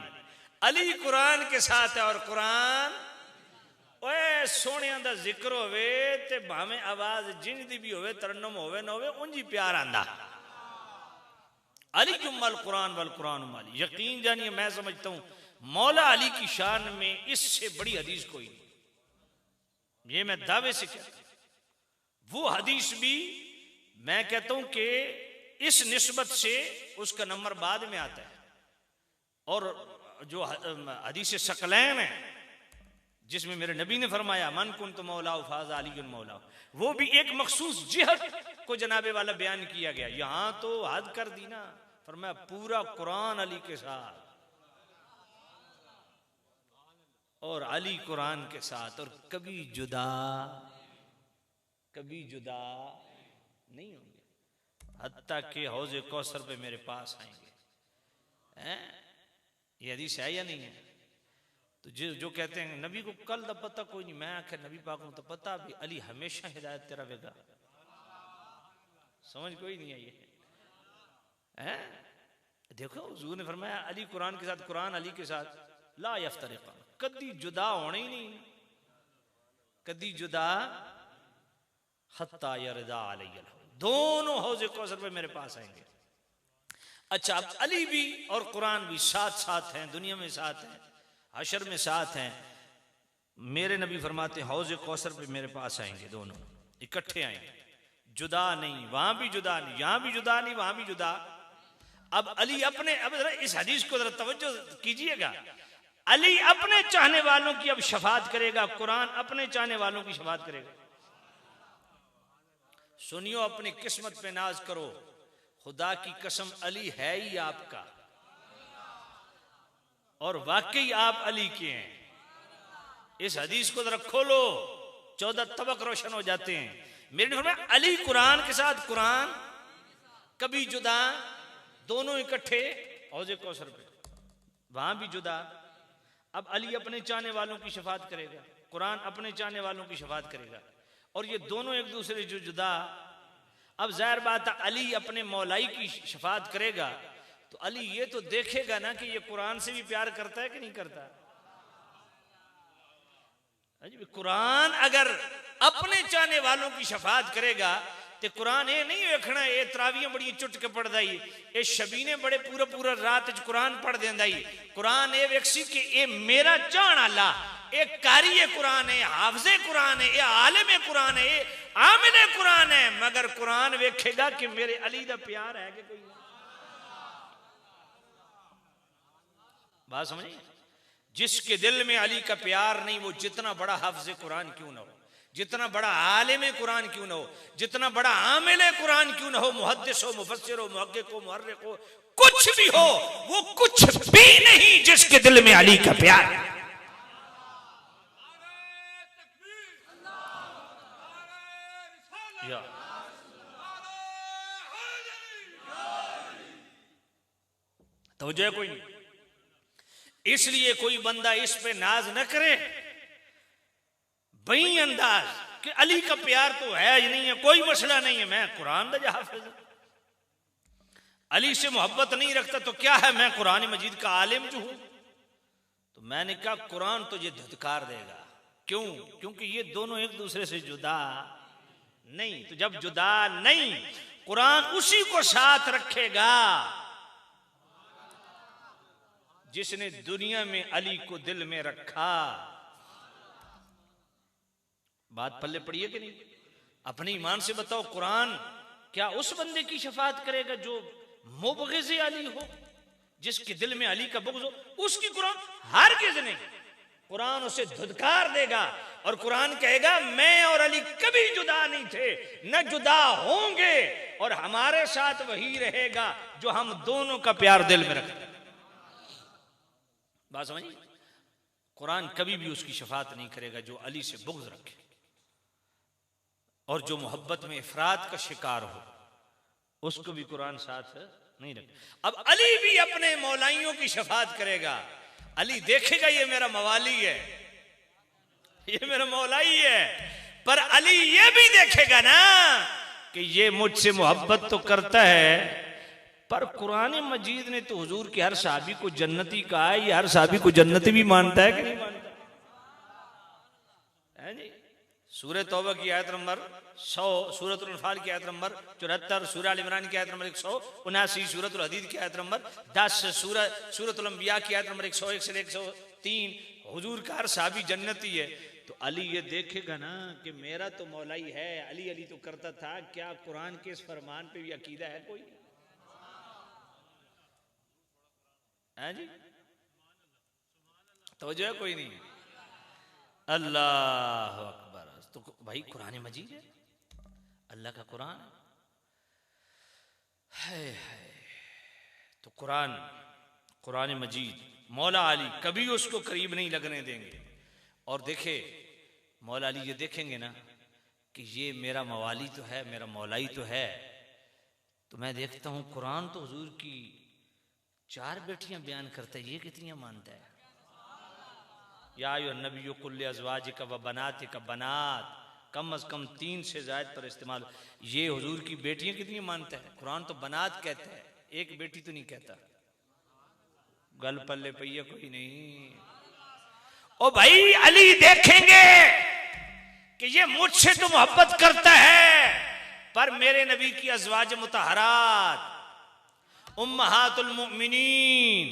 अली कुरान के साथ है और कुरान ओए सोनिया दा जिक्र होवे ते भावें आवाज जिंज दी भी होवे, तरन्नुम होवे ना होवे, उंजी प्यार आंदा। अलीयुम वल कुरान वल कुरान मा अली। यकीन जानिए मैं समझता हूं मौला अली की शान में इससे बड़ी हदीस कोई नहीं। ये मैं दावे से कहता हूं। वो हदीस भी मैं कहता हूं कि इस निस्बत से उसका नंबर बाद में आता है। और जो हदीस सकलैन है जिसमें मेरे नबी ने फरमाया मन कुंत मौला फाज़ा अलीयुन मौला, वो भी एक मखसूस जिहत को जनाबे वाला बयान किया गया। यहां तो हद कर दी ना, फरमाया पूरा कुरान अली के साथ और अली कुरान के साथ, और कभी जुदा नहीं होंगे। हत्ता के हौज़े कौसर पे मेरे पास आएंगे। ये हदीस है या नहीं है? तो जो कहते हैं नबी को कल दा पता कोई नहीं, मैं आखिर नबी पाक को तो पता भी, अली हमेशा हिदायत तेरा वेगा। समझ कोई नहीं आई है? देखो हुजूर ने फरमाया अली कुरान के साथ, कुरान अली के साथ, ला यफ्तरिका, कदी जुदा होने ही नहीं, कदी जुदा। हत्ता यरदा अलैयल, दोनों हौज़े कौसर पे मेरे पास आएंगे। अच्छा, अब अली भी और कुरान भी साथ साथ हैं, दुनिया में साथ हैं, हशर में साथ हैं। मेरे नबी फरमाते हौज़े कौसर पे मेरे पास आएंगे, दोनों इकट्ठे आएंगे, जुदा नहीं। वहां भी जुदा नहीं, यहां भी जुदा नहीं, वहां भी जुदा। अब अली अपने, अब इस हदीस को जरा तवज्जो कीजिएगा, अली अपने चाहने वालों की अब शफात करेगा, कुरान अपने चाहने वालों की शफात करेगा। सुनियो, अपनी किस्मत पे नाज करो, खुदा की कसम अली है ही आपका, और वाकई आप अली के हैं। इस हदीस को जरा खोलो, 14 तबक रोशन हो जाते हैं। मेरे ने फरमाया अली कुरान के साथ, कुरान कभी जुदा, दोनों इकट्ठे हौज़े कौसर पे, वहां भी जुदा। अब अली अपने चाहने वालों की शफात करेगा, कुरान अपने चाहने वालों की शफात करेगा, और ये दोनों एक दूसरे जो जुदा। अब जाहिर बात है अली अपने मौलाई की शफात करेगा तो अली ये तो देखेगा ना कि ये कुरान से भी प्यार करता है कि नहीं करता। कुरान अगर अपने चाहने वालों की शफात करेगा तो कुरान ये नहीं वेखना ये तरावियां बड़ी चुट के पढ़दा ही, ये शबीने बड़े पूरा पूरा रात कुरान पढ़ देंदा ही। कुरान ये वेखसी कि ये मेरा चाहन आला, ये कारी कुरान है, हाफजे कुरान है, ये आलिम कुरान है, ये आमिल कुरान है, मगर कुरान वेखेगा कि मेरे अली दा प्यार है कि कोई। बात समझिए, जिसके दिल में अली का प्यार नहीं, वो जितना बड़ा हाफिज़ कुरान क्यों ना हो, जितना बड़ा आलिम कुरान क्यों ना हो, जितना बड़ा आमिल कुरान क्यों ना हो, मुहद्दिस हो, मुफस्सिर हो, मुहक्किक हो, मुअर्रिख हो, कुछ भी हो, वो कुछ भी नहीं जिसके दिल में अली का प्यार है। तो जो कोई नहीं, इसलिए कोई बंदा इस पे नाज न करे बई अंदाज कि अली का प्यार तो है ही नहीं है, कोई मसला नहीं है, मैं कुरान का हाफिज हूं, अली से मोहब्बत नहीं रखता तो क्या है, मैं कुरान मजीद का आलिम जो हूं। तो मैंने कहा कुरान तुझे धुतकार देगा। क्यों? क्योंकि ये दोनों एक दूसरे से जुदा नहीं। तो जब जुदा नहीं, कुरान उसी को साथ रखेगा जिसने दुनिया में अली को दिल में रखा। बात पल्ले पड़ी है कि नहीं? अपने ईमान से बताओ, कुरान क्या उस बंदे की शफाअत करेगा जो मुबग़िज़ अली हो, जिसके दिल में अली का बुग़्ज़ हो? उसकी कुरान हरगिज़ नहीं। कुरान उसे धुतकार देगा और कुरान कहेगा मैं और अली कभी जुदा नहीं थे, न जुदा होंगे, और हमारे साथ वही रहेगा जो हम दोनों का प्यार दिल में रखते हैं। बात समझिए? कुरान कभी भी उसकी शफाअत नहीं करेगा जो अली से बुग़्ज़ रखे और जो मोहब्बत में इफरात का शिकार हो, उसको भी कुरान साथ नहीं रखे। अब अली भी अपने मौलाइयों की शफाअत करेगा। अली देखेगा ये मेरा मवाली है, ये मेरा मौलाई है, पर अली ये भी देखेगा ना कि ये मुझसे मोहब्बत तो करता है, पर कुरान मजीद ने तो हुजूर के हर साहबी को जन्नती कहा है। ये हर साहबी को जन्नती भी मानता है कि नहीं मानता है जी? सूरह तौबा की आयत नंबर 100, सूरतुल अनफाल की आयत नंबर 74, सूरह आल इमरान की आयत नंबर 179, सूरतुल हदीद की आयत नंबर 10, सूरतुल अंबिया की आयत नंबर 101 से 103, हुजूर का हर साहबी जन्नती है। तो अली ये देखेगा ना कि मेरा तो मौलाई है, अली अली तो करता था, क्या कुरान के इस फरमान पे भी अकीदा है कोई? है जी? तो जो है कोई नहीं। अल्लाह अकबर। तो भाई कुरान मजीद है, अल्लाह का कुरान है। तो कुरान मजीद मौला अली कभी उसको करीब नहीं लगने देंगे। और देखे मौला अली ये देखेंगे ना कि ये मेरा मवाली तो है, मेरा मौलाई तो है। तो मैं देखता हूं कुरान तो हुजूर की 4 बेटियां बयान करता है, ये कितनी मानता है? या नबी कुल्ले अज़वाजिका व बनातिका बनात, कम अज कम 3 से ज़ायद पर इस्तेमाल। ये हुजूर की बेटियां कितनी मानता है? कुरान तो बनात कहता है, एक बेटी तो नहीं कहता। गल पल्ले पइया कोई नहीं। ओ भाई अली देखेंगे कि ये मुझसे तो मोहब्बत करता है, पर मेरे नबी की अज़वाज मुतहरात उम्महातुल मुमिनीन,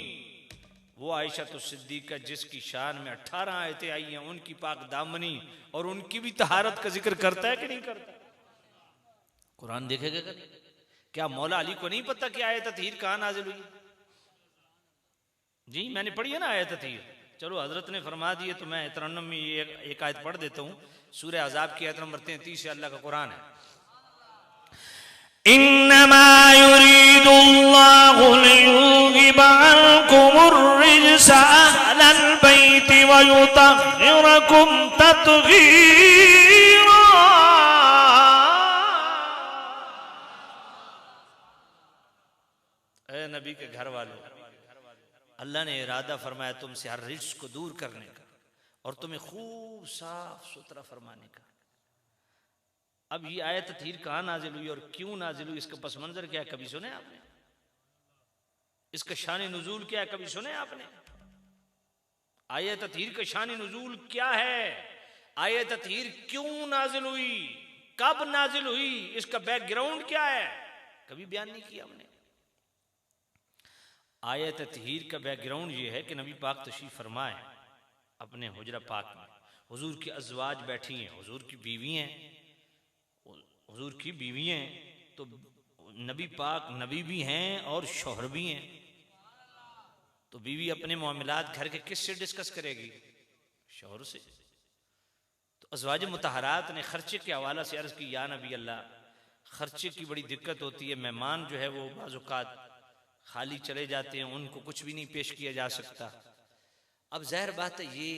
वो आयशा तो सिद्दीक़ा जिसकी शान में 18 आयतें आई हैं, उनकी पाक दामनी और उनकी भी तहारत का जिक्र करता है कि नहीं करता? कुरान देखेगा क्या मौला अली को नहीं पता कि आयत तहीर कहां नाजिल हुई? जी मैंने पढ़ी है ना आयत तहीर। चलो हजरत ने फरमा दी है तो मैं तरन्नुम में एक आयत पढ़ देता हूँ। सूरह अज़ाब की आयत नंबर 33 से अल्लाह का कुरान है। इन्नमा युरीदुल्लाहु लियुज़हिबा अन्कुमुर रिज्सा अहलल बैति व युतहिरकुम तत्हीरा। ए नबी के घर वालों, अल्लाह ने इरादा फरमाया तुमसे हर रिज्स को दूर करने का और तुम्हें खूब साफ सुथरा फरमाने का। अब ये आयत तहीर कहां नाजिल हुई और क्यों नाजिल हुई, इसका पस मंजर क्या है, कभी सुने आपने? इसका शान नुजूल क्या है, कभी सुने आपने? आयत तहीर का शान नुजूल क्या है? आयत तहीर क्यों नाजिल हुई, कब नाजिल हुई, इसका बैकग्राउंड क्या है, कभी बयान नहीं किया हमने। आयत तहीर का बैकग्राउंड ये है कि नबी पाक तशरीफ फरमाए अपने हुजरा पाक में, हुजूर की अज़वाज बैठी हैं, हुजूर की बीवी हैं, हुजूर की बीवी हैं। तो नबी पाक नबी भी हैं और शौहर भी हैं। तो बीवी अपने मामलात घर के किससे डिस्कस करेगी? शौहर से। तो अज़वाज मुतहरात ने खर्चे के हवाला से अर्ज की, या नबी अल्लाह, खर्चे की बड़ी दिक्कत होती है, मेहमान जो है वो बाज़ औक़ात खाली चले जाते हैं, उनको कुछ भी नहीं पेश किया जा सकता। अब जाहिर बात है ये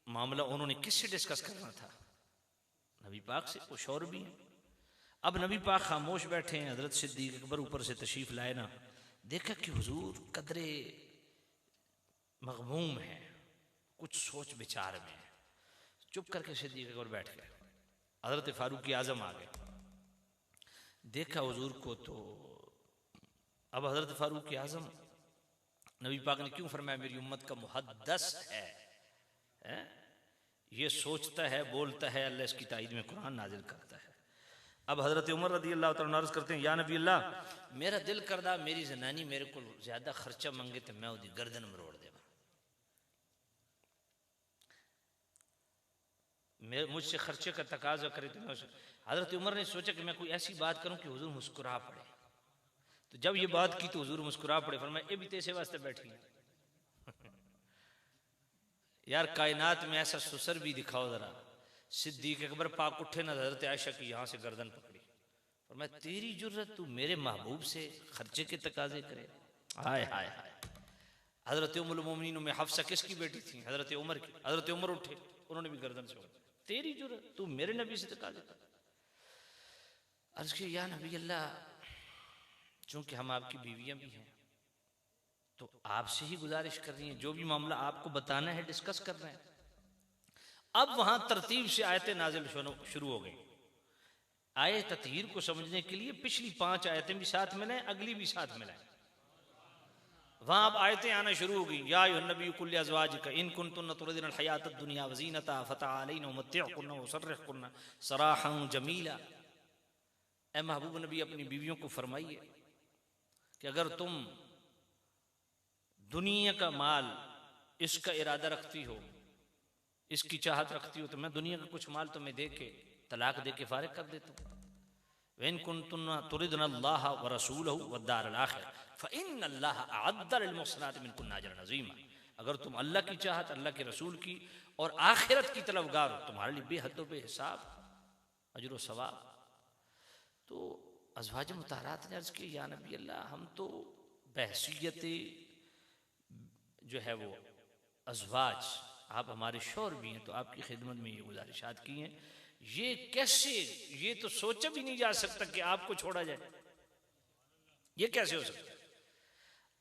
मामला उन्होंने किससे डिस्कस करना था? नबी पाक से, कुछ और भी है। अब नबी पाक खामोश बैठे हैं, हजरत सिद्दीक अकबर ऊपर से तशरीफ लाए ना, देखा कि हुजूर कदरे मगमूम है, कुछ सोच विचार में है। चुप करके सिद्दीक अकबर बैठ गए। हजरत फारूक आजम आ गए, देखा हुजूर को तो अब हजरत फारूक आजम, नबी पाक ने क्यों फरमाया मेरी उम्मत का मुहद्दस है? ये सोचता है, बोलता है, अल्लाह इसकी ताईद में कुरान नाजिल करता है। अब हजरत उमर रदी अल्लाह तआला अर्ज करते हैं, या नबी अल्लाह, मेरा दिल करदा मेरी जनानी मेरे को ज्यादा खर्चा मंगे तो मैं उसकी गर्दन मरोड़ देवा। मुझसे खर्चे का तकाजा करे तो मैं हजरत उमर ने सोचा कि मैं कोई ऐसी बात करूं कि हुजूर मुस्कुरा पड़े। तो जब ये बात की तो हुजूर मुस्कुरा पड़े, फरमाया ये भी तेरे वास्ते बैठी है। यार कायनात में ऐसा सुसर भी दिखाओ जरा। सिद्दीक अकबर पाक उठे ना, हजरत आयशा की यहां से गर्दन पकड़ी, फरमाया तेरी जुर्रत तू मेरे महबूब से खर्चे के तकाजे करे। हाय हाय हाय। हजरत उम्मुल मोमिनीन में हफ्सा किसकी बेटी थी? हजरत उमर की। हजरत उमर उठे, उन्होंने भी गर्दन छोड़, तेरी जुर्रत तू मेरे नबी से तकाजे कर। अर्ज किया या नबी अल्लाह, चूंकि हम आपकी बीवियां भी हैं तो आपसे ही गुजारिश कर रही हैं, जो भी मामला आपको बताना है डिस्कस कर रहे हैं। अब वहां तरतीब से आयतें नाजिल शुरू हो गई। आयत ततहीर को समझने के लिए पिछली 5 आयतें भी साथ मिलाएं, अगली भी साथ मिलाएं। वहां अब आयतें आना शुरू हो गई। या अय्युहन नबी कुल अज़वाजिका इन कुंतुन्ना तुरिदुन हयात दुनिया व ज़ीनतहा फ़तअलैना उमत्तिअकुन्ना व उसर्रिहुकुन्ना सराहन जमीला। ए महबूब नबी, अपनी बीवियों को फरमाइए कि अगर तुम दुनिया का माल इसका इरादा रखती हो, इसकी चाहत रखती हो, तो मैं दुनिया का कुछ माल तुम्हें दे के तलाक दे के फारिग कर देता हूँ। वइन कुंतुन्ना तुरिदुन अल्लाह व रसूलहु व दारल आखिरह फ़इन्न अल्लाह अअद्द लिल मुहसनाति मिनकुन्ना अजरन अज़ीमा। अगर तुम अल्लाह की चाहत, अल्लाह के रसूल की और आखिरत की तलबगार हो, तुम्हारे लिए बेहद बेहिसाब अजर व सवाब। तो अज़वाज मुताहरात ने अर्ज़ की, या नबी अल्लाह, हम तो बहसीयत जो है वो अज़वाज, आप हमारे शौहर भी हैं, तो आपकी खिदमत में ये गुजारिशात की हैं। ये कैसे, ये तो सोचा भी नहीं जा सकता कि आपको छोड़ा जाए, ये कैसे हो सकता है?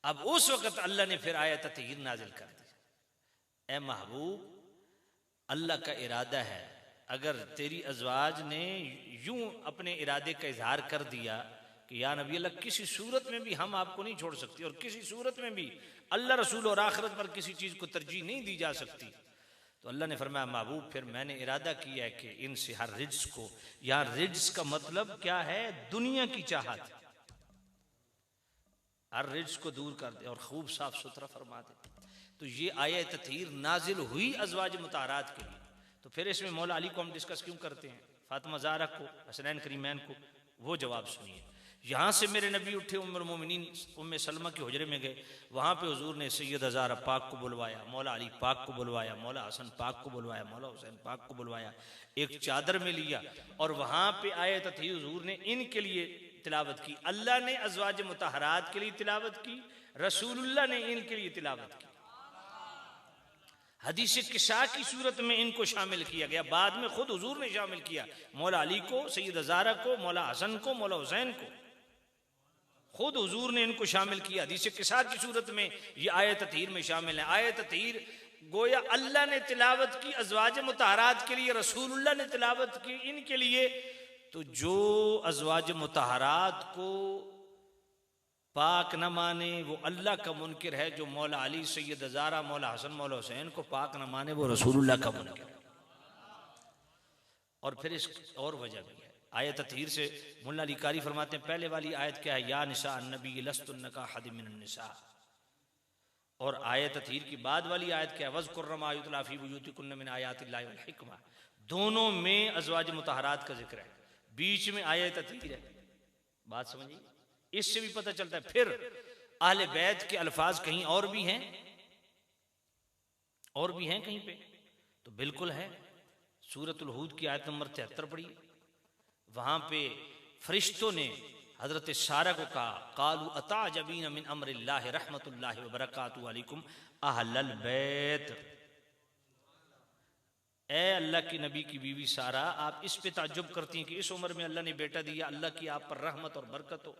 अब उस वक्त अल्लाह ने फिर आयत ततहीर नाजिल कर दी। ए महबूब, अल्लाह का इरादा है, अगर तेरी अज़वाज ने यूं अपने इरादे का इजहार कर दिया कि या नबी अल्लाह, किसी सूरत में भी हम आपको नहीं छोड़ सकती और किसी सूरत में भी अल्लाह रसूल और आखिरत पर किसी चीज को तरजीह नहीं दी जा सकती, तो अल्लाह ने फरमाया महबूब, फिर मैंने इरादा किया है कि इनसे हर रिज्स को, यहां रिज्स का मतलब क्या है? दुनिया की चाहत, हर रिज्स को दूर कर दे और खूब साफ सुथरा फरमा दे। तो ये आयत ततहीर नाजिल हुई अज़वाज मुताहरात के लिए। तो फिर इसमें मौला अली को हम डिस्कस क्यों करते हैं, फातिमा ज़हरा को, हसनैन करीमैन को? वो जवाब सुनिए। यहाँ से मेरे नबी उठे, उम्मुल मोमिनीन उम्मे सलमा के हुजरे में गए। वहाँ पे हुजूर ने सैयद ज़हरा पाक को बुलवाया, मौला अली पाक को बुलवाया, मौला हसन पाक को बुलवाया, मौला हुसैन पाक को बुलवाया, एक चादर में लिया और वहाँ पे आयत थी, हुजूर ने इनके लिए तिलावत की। अल्लाह ने अज़वाज मुताहरात के लिए तिलावत की, रसूलुल्लाह ने इनके लिए तिलावत की। हदीस किसा की सूरत में इनको शामिल किया गया, बाद में खुद हुजूर ने शामिल किया, मौला अली को, सैयद ज़हरा को, मौला हसन को, मौला हुसैन को, खुद हुजूर ने इनको शामिल किया। हदीस किसा की सूरत में ये आयत ततहीर में शामिल है। आयत ततहीर गोया अल्लाह ने तिलावत की अज़वाज मुताहरात के लिए, रसूलुल्लाह ने तिलावत की इनके लिए। तो जो अज़वाज मुताहरात को पाक न माने वो अल्लाह का मुनकिर है, जो मौला अली, सैयद ज़हरा, मौला हसन, मौला हुसैन को पाक न माने वो रसूलुल्लाह का मुनकिर है। और फिर इस और वजह भी है। आयत ततहीर से मुल्ला अली कारी फरमाते हैं, पहले वाली आयत क्या है? या निसा नबी लस्तुन कअहदिम मिनन निसा। और आयत ततहीर की बाद वाली आयत क्या है? वज़कुर्न मा युतला फी बुयूतिकुन्न मिन आयातिल्लाहि वल हिकमा। दोनों में अज़वाज मुताहरात का जिक्र है, बीच में आयत ततहीर है। बात समझिए, इससे भी पता चलता है फिर अहले बैत के अल्फाज कहीं और भी हैं, और भी हैं कहीं पे, तो बिल्कुल है। सूरतुल हूद की आयत नंबर 73 पढ़िए, वहां पे फरिश्तों ने हजरत सारा को कहा, कालू अताजबीन मिन अम्रिल्लाह रहमतुल्लाहि व बरकातुहू अलैकुम अहलल बैत। ए अल्लाह की नबी की बीवी सारा, आप इस पे ताज्जुब करती हैं कि इस उम्र में अल्लाह ने बेटा दिया, अल्लाह की आप पर रहमत और बरकत हो।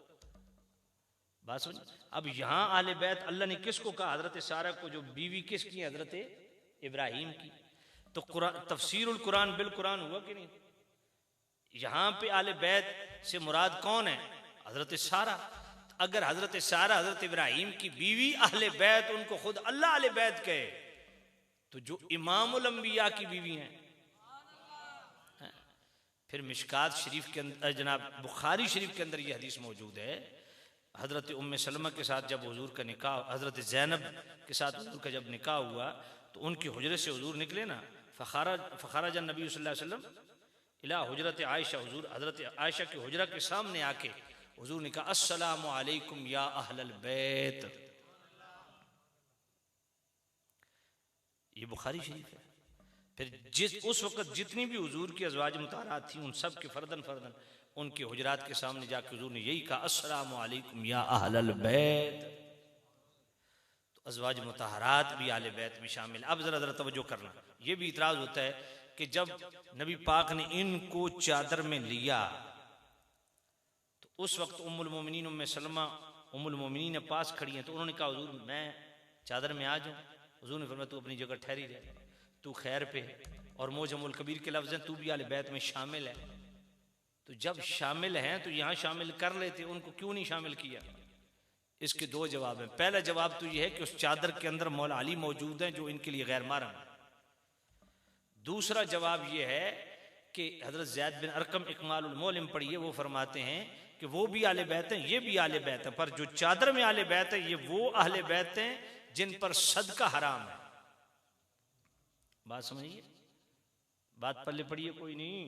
बात सुन, अब यहां आले बैत अल्लाह ने किसको कहा? हजरत सारा को, जो बीवी किसकी है? हजरत इब्राहिम की। तो कुरान, तफसीरुल कुरान बिल कुरान हुआ कि नहीं? यहां पे आले बैत से मुराद कौन है? हजरत सारा। अगर हजरत सारा हजरत इब्राहिम की बीवी अहले बैत, उनको खुद अल्लाह अहले बैत कहे, तो जो इमामुल अंबिया की बीवी हैं, फिर मिशकात शरीफ के अंदर, जनाब बुखारी शरीफ के अंदर यह हदीस मौजूद है, हजरत उम्मे सलमा के साथ जब हुजूर का निकाह, हजरत जैनब के साथ हुजूर का जब निकाह हुआ, तो उनके हुजरे से हुजूर निकले ना, फ़ख़रज नबी सल्लल्लाहु अलैहि वसल्लम इला हुजरत आयशा, हुजूर हजरत आयशा के हुजरा के सामने आके हुजूर ने कहा, अस्सलामु अलैकुम या अहलल बैत। ये बुखारी शरीफ है। फिर उस वक़्त जितनी भी हुजूर की अज़वाज मुताहरात थी, उन सब के फर्दन फर्दन उनके हुजरात के सामने जाके हुजूर ने यही कहा, अस्सलामु अलैकुम या अहलल बैत। तो अज़वाज मुताहरात भी आले बैत में शामिल। अब जरा तवज्जो करना, ये भी इतराज होता है कि जब नबी पाक ने इनको चादर में लिया, तो उस वक्त उम्मुल मोमिनीन उम्मे सलमा उम्मुल मोमिनीन पास खड़ी हैं, तो उन्होंने कहा, हुजूर मैं चादर में आ जाऊं? हुजूर ने फरमाया, तू अपनी जगह ठहरी रहे, तू खैर पे है। और मोजमुल कबीर के लफ्ज़ हैं, तू भी आले बैत में शामिल है। तो जब शामिल हैं तो यहां शामिल कर लेते, उनको क्यों नहीं शामिल किया? इसके दो जवाब हैं। पहला जवाब तो यह है कि उस चादर के अंदर मौला अली मौजूद हैं, जो इनके लिए गैर महरम है। दूसरा जवाब यह है कि हजरत ज़ैद बिन अरकम इकमालुल मोलिम पढ़िए, वो फरमाते हैं कि वो भी आले बैत हैं, ये भी आले बैत हैं, पर जो चादर में आले बैत है, ये वो अहले बैत हैं जिन पर सदका हराम है। बात समझिए, बात पल्ले पड़िए कोई नहीं।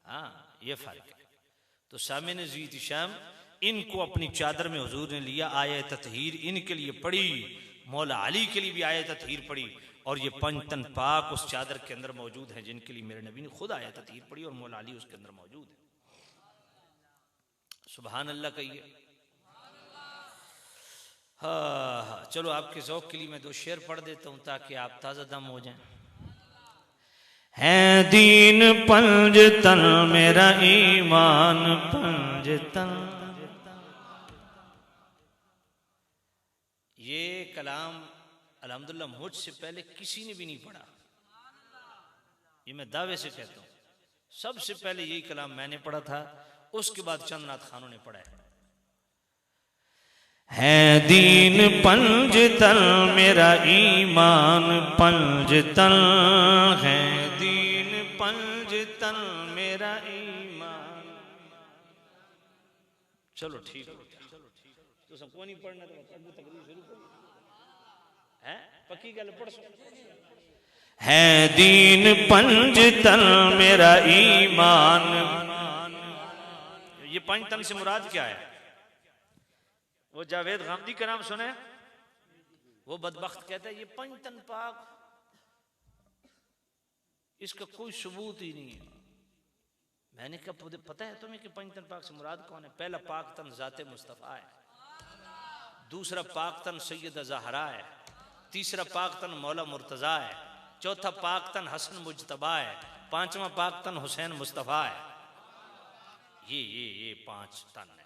हाँ, ये फर्क है। तो सामने ज़ीत शाम, इनको अपनी चादर में हुजूर ने लिया, आयत ततहीर इनके लिए पढ़ी, मौला अली के लिए भी आयत ततहीर पढ़ी, और ये पंचतन पाक उस चादर के अंदर मौजूद हैं, जिनके लिए मेरे नबी ने खुद आयत ततहीर पढ़ी, और मौला अली उसके अंदर मौजूद है। सुभान अल्लाह कहिए। हाँ, चलो आपके ज़ौक़ के लिए मैं दो शेर पढ़ देता हूँ ताकि आप ताज़ा दम हो जाएं। है दीन पंजतन मेरा ईमान पंजतन। ये कलाम अल्हम्दुलिल्लाह मुझसे पहले किसी ने भी नहीं पढ़ा, ये मैं दावे से कहता हूँ। सबसे पहले यही कलाम मैंने पढ़ा था, उसके बाद चंद नाथ खानों ने पढ़ा है दीन पंजतन मेरा ईमान पंजतन, है दीन पंजतन मेरा ईमान। चलो ठीक तो सबको नहीं पढ़ना, तो तकरीर शुरू करो है, पक्की गल पढ़ सो। है दीन पंजतन मेरा ईमान। ये पंजतन से मुराद क्या है? वो जावेद गामदी का नाम सुने? वो बदबख्त कहता है ये पंजतन पाक, इसका कोई सबूत ही नहीं है। मैंने कहा पता है तुम्हें कि पंजतन पाक से मुराद कौन है? पहला पाक तन ज़ाते मुस्तफ़ा है, दूसरा पाक तन सैयद ज़हरा है, तीसरा पाक तन मौला मुर्तज़ा है, चौथा पाक तन हसन मुजतबा है, पांचवा पाक तन हुसैन मुस्तफ़ा है। ये पांच तन है।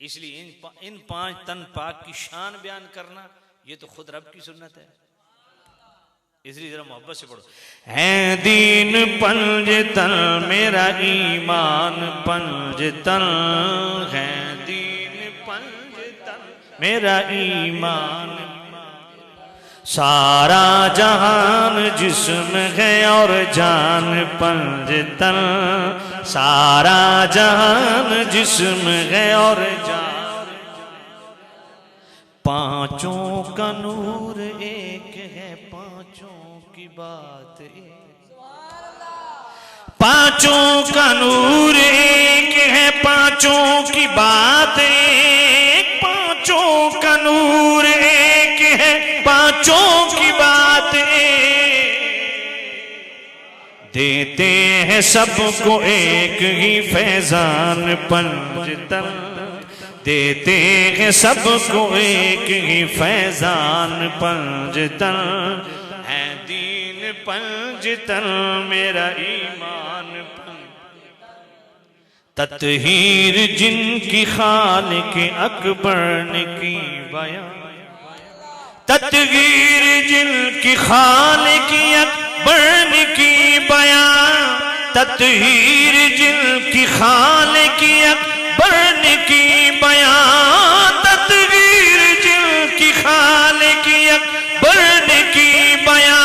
इसलिए इन पांच तन पाक की शान बयान करना ये तो खुद रब की सुन्नत है। इसलिए जरा मोहब्बत से पढ़ो। है दीन पंजतन मेरा ईमान पंजतन, है दीन पंजतन मेरा ईमान। सारा जहान जिस्म है और जान पंजतन, सारा जहान जिस्म है और जान। पांचों का नूर एक है, पांचों की बात एक। पांचों का नूर एक है, पांचों की बात एक। पांचों का नूर एक है, पांचों की बात एक। देते हैं सबको एक ही फैजान पंजतन, देते हैं सबको एक ही फैजान पंजतन, है दीन पंजतन मेरा ईमान तत्हीर जिनकी खालिक अकबर ने की बयां, तत्हीर जिनकी खालिक अकबर ने की बयां, तत्हीर जिनकी खालिक अकबर ने की बयां, तत्हीर जिनकी खालिक अकबर ने की बयां,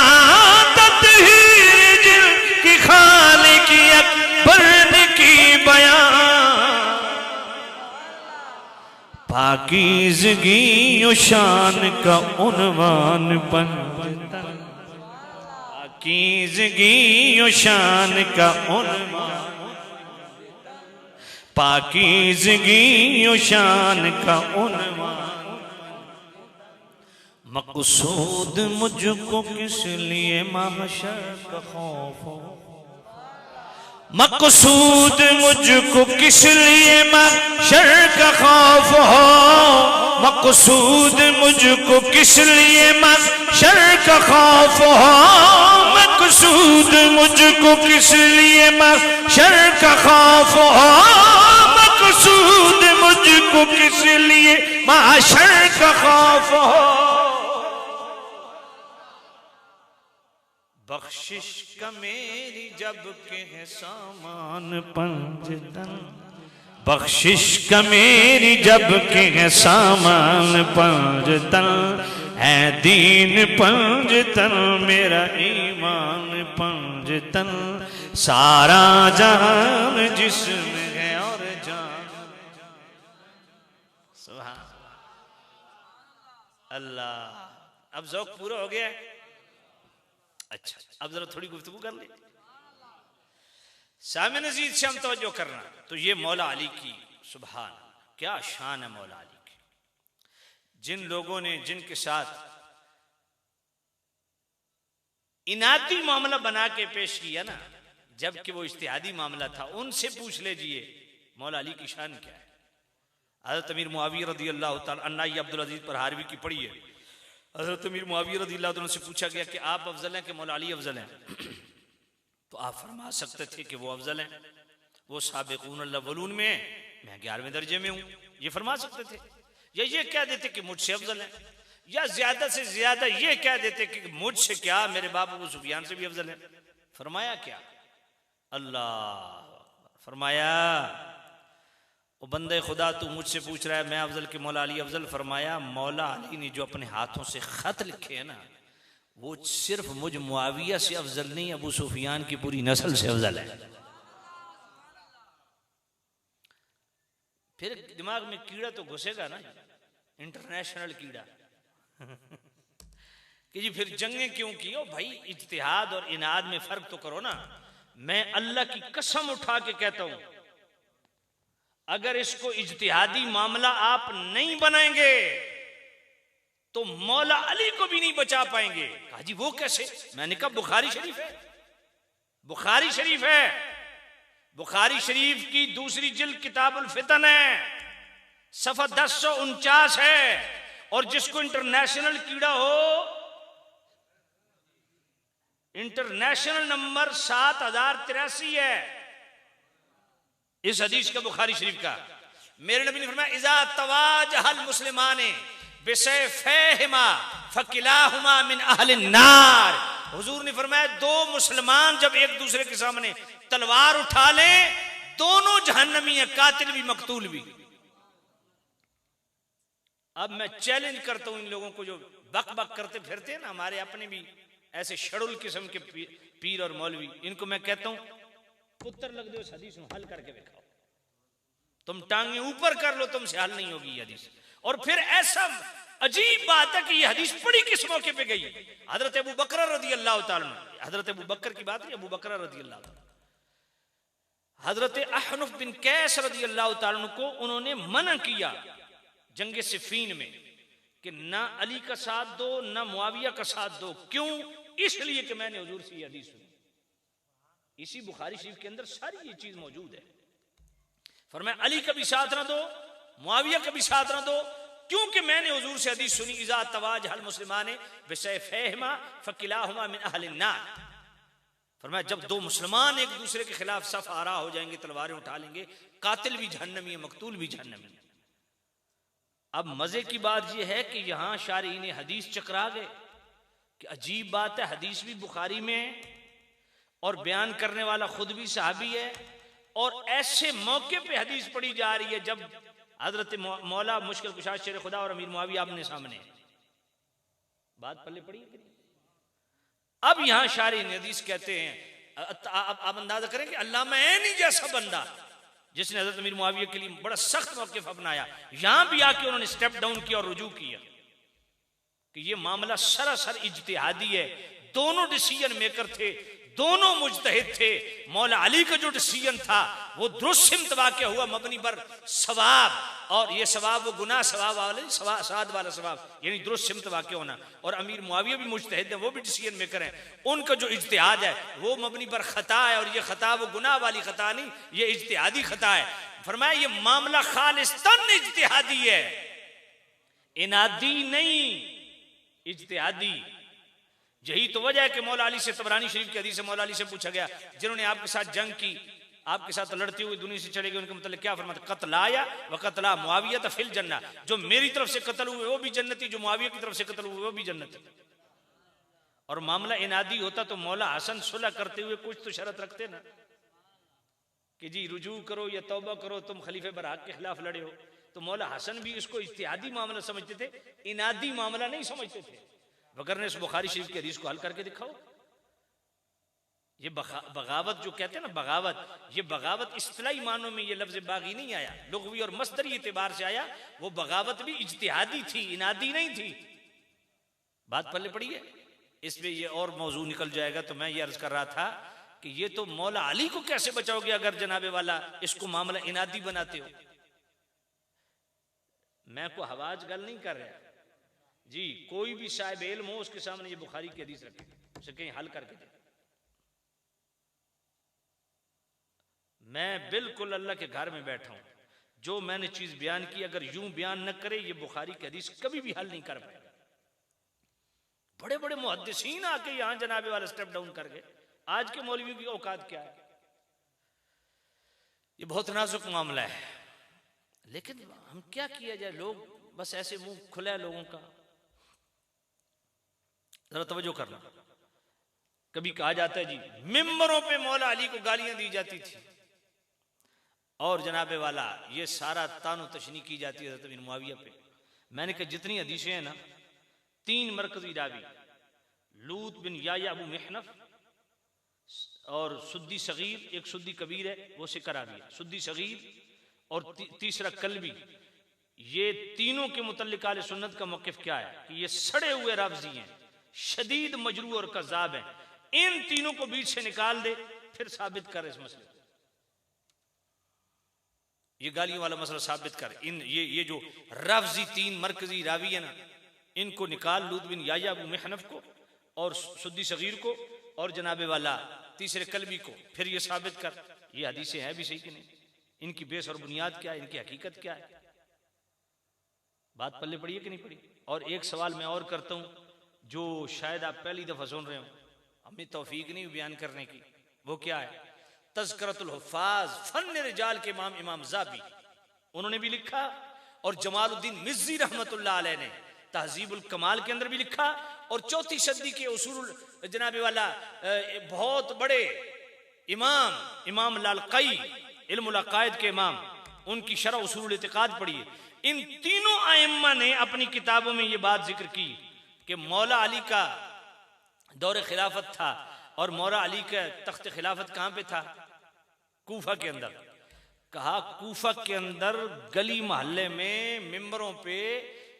तत्हीर जिनकी खालिक अकबर ने की बयां, पाकीज़गी और शान का उन्वान पंजतन, पाकीज़गी और शान का उन्वान, पाकीज़गी और शान का उन्वान, मकसूद मुझको किस लिए महशर का खौफ हो, मकसूद मुझको किस लिए महशर का खौफ हो, मकसूद मुझको किस लिए महशर का खौफ हो, मकसूद मुझको किस लिए महशर का खौफ हो, मकसूद मुझको किस लिए महशर का खौफ हो, बख्शिश का मेरी जब के है सामान पंजतन, बख्शिश का मेरी जब के है सामान पंजतन, है दीन पंजतन मेरा ईमान पंजतन, सारा जहान जिसमें है और जान, सुभान अल्लाह। अब ज़ौक़ पूरा हो गया। अच्छा, अब जरा थोड़ी गुफ्तगू कर ले। सामने नज़ीर से हम तवज्जो करना, तो ये मौला अली की सुभान क्या शान है मौला अली की। जिन लोगों ने जिनके साथ इनाती मामला बना के पेश किया ना, जबकि वो इज्तिहादी मामला था, उनसे पूछ लीजिए मौला अली की शान क्या है। हज़रत अमीर मुआविया रज़ियल्लाहु ताला अन्हु, ये अब्दुल अजीज पर हारवी की पढ़ी है। हज़रत अमीर मुआविया रज़ियल्लाहु ताला से पूछा गया कि आप अफजल हैं कि मौला अली अफजल हैं, तो आप फरमा सकते थे कि वो अफजल हैं, वो साबिक़ून अव्वलून में है, मैं 11वें दर्जे में हूँ, ये फरमा सकते थे। या ये कह देते कि मुझसे अफजल हैं, या ज्यादा से ज्यादा ये कह देते कि मुझसे क्या मेरे बाप अबू सुफियान से भी अफजल है। फरमाया क्या? अल्लाह फरमाया ओ बंदे खुदा तू मुझसे पूछ रहा है मैं अफजल के मौला अली अफजल। फरमाया मौला अली ने जो अपने हाथों से खत लिखे हैं ना, वो सिर्फ मुझ मुआविया से अफजल नहीं, अबू सुफियान की पूरी नस्ल से अफजल है। फिर दिमाग में कीड़ा तो घुसेगा ना, इंटरनेशनल कीड़ा कि जी फिर जंगें क्यों की हो भाई, इज्तिहाद और इनाद में फर्क तो करो ना। मैं अल्लाह की कसम उठा के कहता हूं, अगर इसको इज्तिहादी मामला आप नहीं बनाएंगे तो मौला अली को भी नहीं बचा पाएंगे। कहा जी वो कैसे? मैंने कहा बुखारी शरीफ है, बुखारी शरीफ है, बुखारी शरीफ की दूसरी जिल्द किताबुल फितन है, सफा 1049 है। और जिसको इंटरनेशनल कीड़ा हो, इंटरनेशनल नंबर 7083 है इस हदीस का, बुखारी शरीफ का। मेरे नबी ने फरमाया इज़ा तवाजहल मुस्लिमाने बिसैफिहिमा फकिलाहुमा मिन अहलिन नार। हुजूर ने फरमाया दो मुसलमान जब एक दूसरे के सामने तलवार उठा लें, दोनों जहन्नमी है, कातिल भी मकतूल भी। अब मैं चैलेंज करता हूं इन लोगों को जो बक बक करते फिरते हैं ना, हमारे अपने भी ऐसे शड़ुल किस्म के पीर और मौलवी, इनको मैं कहता हूं पुत्र लग दो इस हदीस में हल करके दिखाओ। तुम टांगे ऊपर कर लो, तुमसे हल नहीं होगी ये हदीस। और फिर ऐसा अजीब बात है कि ये हदीस पड़ी किस मौके पे गई? हजरत अबू बकर रज़ियल्लाहु ताला अन्हु, हजरत अबू बकर की बात नहीं, अबू बकर रज़ियल्लाहु ताला, हजरत अहनफ बिन कैस रज़ियल्लाहु ताला अन्हु को उन्होंने मना किया जंगे सिफ़ीन में कि ना अली का साथ दो ना मुआविया का साथ दो। क्यों? इसलिए कि मैंने हुजूर से ये हदीस सुनी। इसी बुखारी शरीफ के अंदर सारी ये चीज मौजूद है। फरमाया अली का भी साथ ना दो, मुआविया का भी साथ ना दो, क्योंकि मैंने हुजूर से हदीस सुनी, इज़ा तवाज हल मुस्लिमाने बिसैफिहिमा फकिलाहुमा मिन अहलिन नार। फरमाया जब दो मुसलमान एक दूसरे के खिलाफ सफ आरा हो जाएंगे, तलवारें उठा लेंगे, कातिल भी जहन्नमी है, मकतूल भी जहन्नमी है। अब मजे की बात यह है कि यहां शारीन हदीस चकरा गए कि अजीब बात है, हदीस भी बुखारी में है और बयान करने वाला खुद भी सहाबी है, और ऐसे मौके पे हदीस पढ़ी जा रही है जब हजरत मौला मुश्किल कुशा शेर खुदा और अमीर मुआविया आपने सामने। बात पल्ले पड़ी। अब यहां शारीन हदीस कहते हैं, आप अंदाजा करें कि अल्लामा ऐनी जैसा बंदा जिसने हजरत अमीर मुआविया के लिए बड़ा सख्त मौक़िफ़ अपनाया, यहां भी आके उन्होंने स्टेप डाउन किया और रुजू किया कि यह मामला सरासर इज्तिहादी है। दोनों डिसीजन मेकर थे, दोनों मुज्तहिद थे। मौला अली का जो डिसीजन था वो दुरुस्त सिमत वाक़या हुआ, मबनी पर सवाब, और ये सवाब वो गुनाह सवाब वाले साद वाला सवाब, यानी दुरुस्त सिमत वाक़या होना। और अमीर मुआविया भी मुज्तहिद है, वो भी डिसीजन मेकर हैं। उनका जो इज्तिहाद है वो मबनी पर खता है, और ये खता वो गुनाह वाली खता नहीं, ये इज्तिहादी खता है। फरमाया ये मामला खालिस्तन इज्तिहादी है, इनादी नहीं, इज्तिहादी। यही तो वजह है कि मौला अली से, तबरानी शरीफ की हदीस से मौला अली से पूछा गया, जिन्होंने आपके साथ जंग की, आपके साथ लड़ते हुए दुनिया से चले गए, उनके मतलब क्या फरमाते, कत्ला आया व कत्ला मुआविया तो फिल जन्ना, जो मेरी तरफ से कत्ल हुए वो भी जन्नती, जो मुआविया की तरफ से कत्ल हुए वो भी जन्नती। और मामला इनादी होता तो मौला हसन सुलह करते हुए कुछ तो शर्त रखते ना कि जी रुजू करो या तौबा करो, तुम खलीफे बरहक के खिलाफ लड़े हो। तो मौला हसन भी इसको इज्तिहादी मामला समझते थे, इनादी मामला नहीं समझते थे। वगर ने इस बुखारी शरीफ की हदीस को हल करके दिखाओ। ये बगावत जो कहते हैं ना, बगावत, ये बगावत इस्तिलाही मानों में ये लफ्ज बागी नहीं आया, लुग़वी और मस्दरी एतबार से आया। वो बगावत भी इज्तिहादी थी, इनादी नहीं थी। बात पल्ले पड़ी है। इसमें ये और मौजू निकल जाएगा। तो मैं ये अर्ज कर रहा था कि ये तो मौला अली को कैसे बचाओगे अगर जनाबे वाला इसको मामला इनादी बनाते हो। मैं को हवाज गल नहीं कर रहा जी, कोई भी साहिब इल्म हो उसके सामने ये बुखारी की हदीस रखे, उसे कहीं हल करके दे। मैं बिल्कुल अल्लाह के घर में बैठा हूं, जो मैंने चीज बयान की अगर यूं बयान न करे ये बुखारी की हदीस कभी भी हल नहीं कर पाएगा। बड़े बड़े मुहद्दिसीन आके यहां जनाबे वाला स्टेप डाउन कर गए। आज के मौलवियों की औकात क्या है? ये बहुत नाजुक मामला है, लेकिन हम क्या किया जाए, लोग बस ऐसे मुंह खुला है लोगों का। जरा तवज्जो करना। कभी कहा जाता है जी मिंबरों पे मौला अली को गालियां दी जाती थी, और जनाबे वाला ये सारा तानो तशनी की जाती है हज़रत अमीर मुआविया पे। मैंने कहा जितनी हदीसें हैं ना, 3 मरकजी रावी, लूत बिन याया अबू मिहनफ और सुद्दी सगीर, एक सुद्दी कबीर है वो सिक्का रावी है, सुद्दी सगीर और तीसरा कल्बी, ये तीनों के मुतल्लिक आले सुन्नत का मौक़िफ़ क्या है कि ये सड़े हुए रावजी हैं, शदीद मजरू और कज़ाब हैं। इन तीनों को बीच से निकाल दे, फिर साबित कर इस मसले को। ये गालियों वाला मसला साबित कर। इन ये जो रफ्जी 3 मरकजी रावी है ना, इनको निकाल, लूत बिन याया अबू मिहनफ को और सुद्दी सगीर को और जनाबे वाला तीसरे कल्बी को, फिर ये साबित कर ये हदीसें हैं भी सही कि नहीं, इनकी बेस और बुनियाद क्या है, इनकी हकीकत क्या है। बात पल्ले पड़ी है कि नहीं पड़ी? और एक सवाल मैं और करता हूं, जो शायद आप पहली दफा सुन रहे हो, हमें तौफीक नहीं बयान करने की, वो क्या है? तज़किरतुल हुफ़्फ़ाज़ फन रिजाल के इमाम ज़ाबी उन्होंने भी लिखा, और जमालुद्दीन मिज़्ज़ी रहमतुल्लाह अलैह ने तहज़ीबुल कमाल के अंदर भी लिखा, और 4वीं सदी के उसूल जनाबे वाला बहुत बड़े इमाम लालक़ई इल्मुल अक़ाइद के इमाम, उनकी शरह उसूल इतिक़ाद पढ़िए। इन तीनों आइम्मा ने अपनी किताबों में ये बात जिक्र की कि मौला अली का दौर खिलाफत था, और मौला अली का तख्त खिलाफत कहां पे था? कूफा के अंदर। कहा कूफा के अंदर गली मोहल्ले में, मिंबरों पे,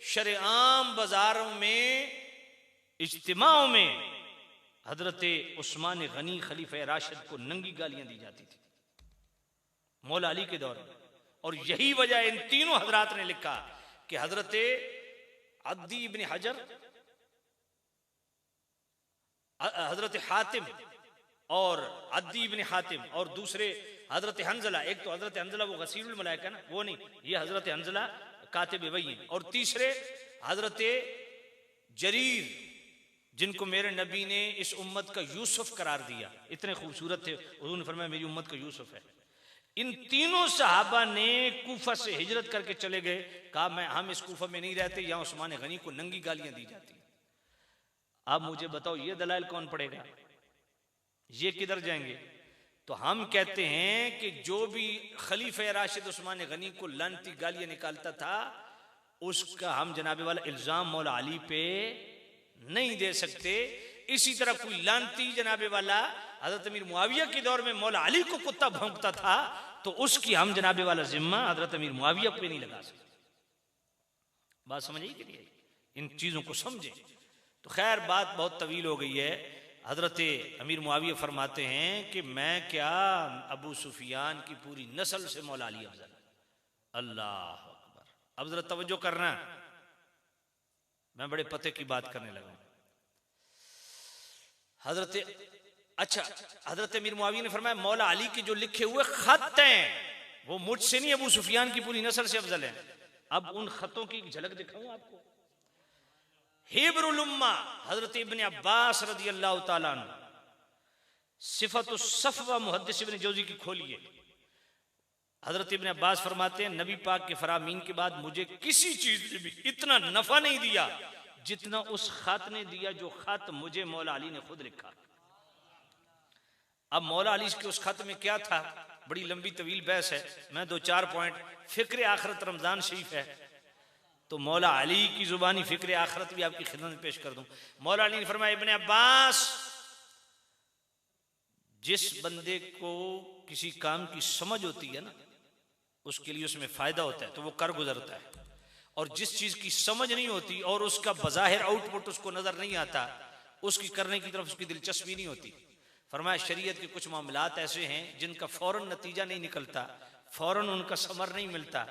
शरेआम बाजारों में, इज्तिमाओं में हजरत उस्मान गनी खलीफा राशिद को नंगी गालियां दी जाती थी मौला अली के दौर में। और यही वजह इन तीनों हजरात ने लिखा कि हजरत अद्दी इब्न हजर, हजरत हातिम और अद्दी इब्न हातिम और दूसरे हजरत हंजला, एक तो हजरत हंजला वो गसीरुल मलाइका ना, वो नहीं, ये हजरत हंजला कातिब वही, और तीसरे हजरत जरीर जिनको मेरे नबी ने इस उम्मत का यूसुफ करार दिया, इतने खूबसूरत थे, उन्होंने फरमाया मेरी उम्मत का यूसुफ है। इन तीनों सहाबा ने कूफा से हिजरत करके चले गए, कहा मैं हम इस कूफा में नहीं रहते, यहां उस्मान गनी को नंगी गालियां दी जाती। अब मुझे बताओ ये दलाइल कौन पढ़ेगा, ये किधर जाएंगे? तो हम कहते हैं कि जो भी खलीफा राशिद उस्मान गनी को लानती गालियां निकालता था, उसका हम जनाबे वाला इल्जाम मौला अली पे नहीं दे सकते। इसी तरह कोई लानती जनाबे वाला हजरत अमीर मुआविया के दौर में मौला अली को कुत्ता भौंकता था, तो उसकी हम जनाबे वाला जिम्मा हजरत अमीर मुआविया पे नहीं लगा सकते। बात समझ आई कि नहीं? इन चीजों को समझे। तो खैर बात बहुत तवील हो गई है। हजरत अमीर मुआविया फरमाते हैं कि मैं क्या अबू सुफियान की पूरी नस्ल से मौला अली अफजल। अल्लाह अकबर। अब जरा तवज्जो करना, मैं बड़े पते की बात करने लगा। हजरत अमीर मुआविया ने फरमाया मौला अली के जो लिखे हुए खत हैं वो मुझसे नहीं, अबू सुफियान की पूरी नस्ल से अफजल हैं। अब उन खतों की झलक दिखाऊं आपको। हिब्रुल उम्मा हजरत इब्न अब्बास रदी अल्लाह ताला अन्हु, सिफतुस सफ़वा मुहद्दिस इब्न जौजी की खोलिए। हजरत इब्न अब्बास फरमाते हैं नबी पाक के फरामीन के बाद मुझे किसी चीज ने भी इतना नफा नहीं दिया जितना उस खत ने दिया जो खत मुझे मौला अली ने खुद लिखा। अब मौला अली के उस खत में क्या था, बड़ी लंबी तवील बहस है, मैं 2-4 पॉइंट। फिक्र आखरत रमजान शरीफ है, तो मौला अली की जुबानी फिक्र आखरत भी आपकी खिदमत में पेश कर दूं। मौला अली ने फरमाया इब्ने अब्बास, जिस बंदे को किसी काम की समझ होती है ना, उसके लिए उसमें फायदा होता है तो वो कर गुजरता है, और जिस चीज की समझ नहीं होती और उसका बज़ाहिर आउटपुट उसको नजर नहीं आता, उसकी करने की तरफ उसकी दिलचस्पी नहीं होती। फरमाया शरीयत के कुछ मामलात ऐसे हैं जिनका फौरन नतीजा नहीं निकलता, फौरन उनका समर नहीं मिलता,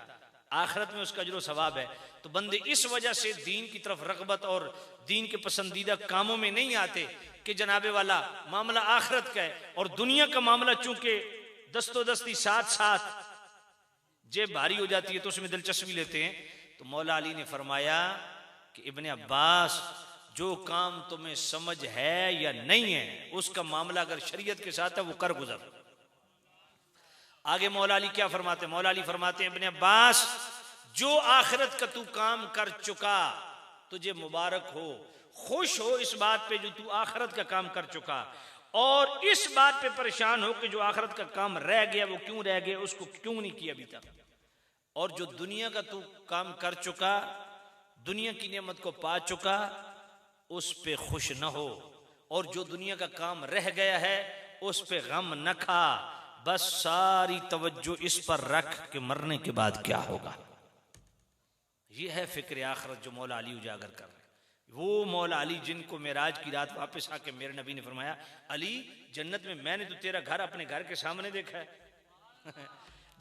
आखिरत में उसका अजर सवाब है। तो बंदे इस वजह से दीन की तरफ रगबत और दीन के पसंदीदा कामों में नहीं आते कि जनाबे वाला मामला आखिरत का है, और दुनिया का मामला चूंकि दस्तोदस्ती साथ साथ जेब भारी हो जाती है तो उसमें दिलचस्पी लेते हैं। तो मौला अली ने फरमाया कि इब्ने अब्बास, जो काम तुम्हें समझ है या नहीं है, उसका मामला अगर शरीयत के साथ है वो कर गुजर। आगे मौला अली क्या फरमाते हैं? मौला अली फरमाते हैं इब्ने अब्बास, जो आखिरत का तू काम कर चुका तुझे मुबारक हो, खुश हो इस बात पे जो तू आखिरत का काम कर चुका, और इस बात पे परेशान हो कि जो आखिरत का काम रह गया वो क्यों रह गया, उसको क्यों नहीं किया अभी तक। और जो दुनिया का तू काम कर चुका, दुनिया की नेमत को पा चुका, उस पे खुश न हो, और जो दुनिया का काम रह गया है उस पे गम न खा, बस सारी तवज्जो इस पर रख कि मरने के बाद क्या होगा। ये है फिक्र आखिरत जो मौला अली उजागर कर रहे हैं। वो मौला अली जिनको मेराज की रात वापस आके मेरे नबी ने फरमाया अली जन्नत में मैंने तो तेरा घर अपने घर के सामने देखा है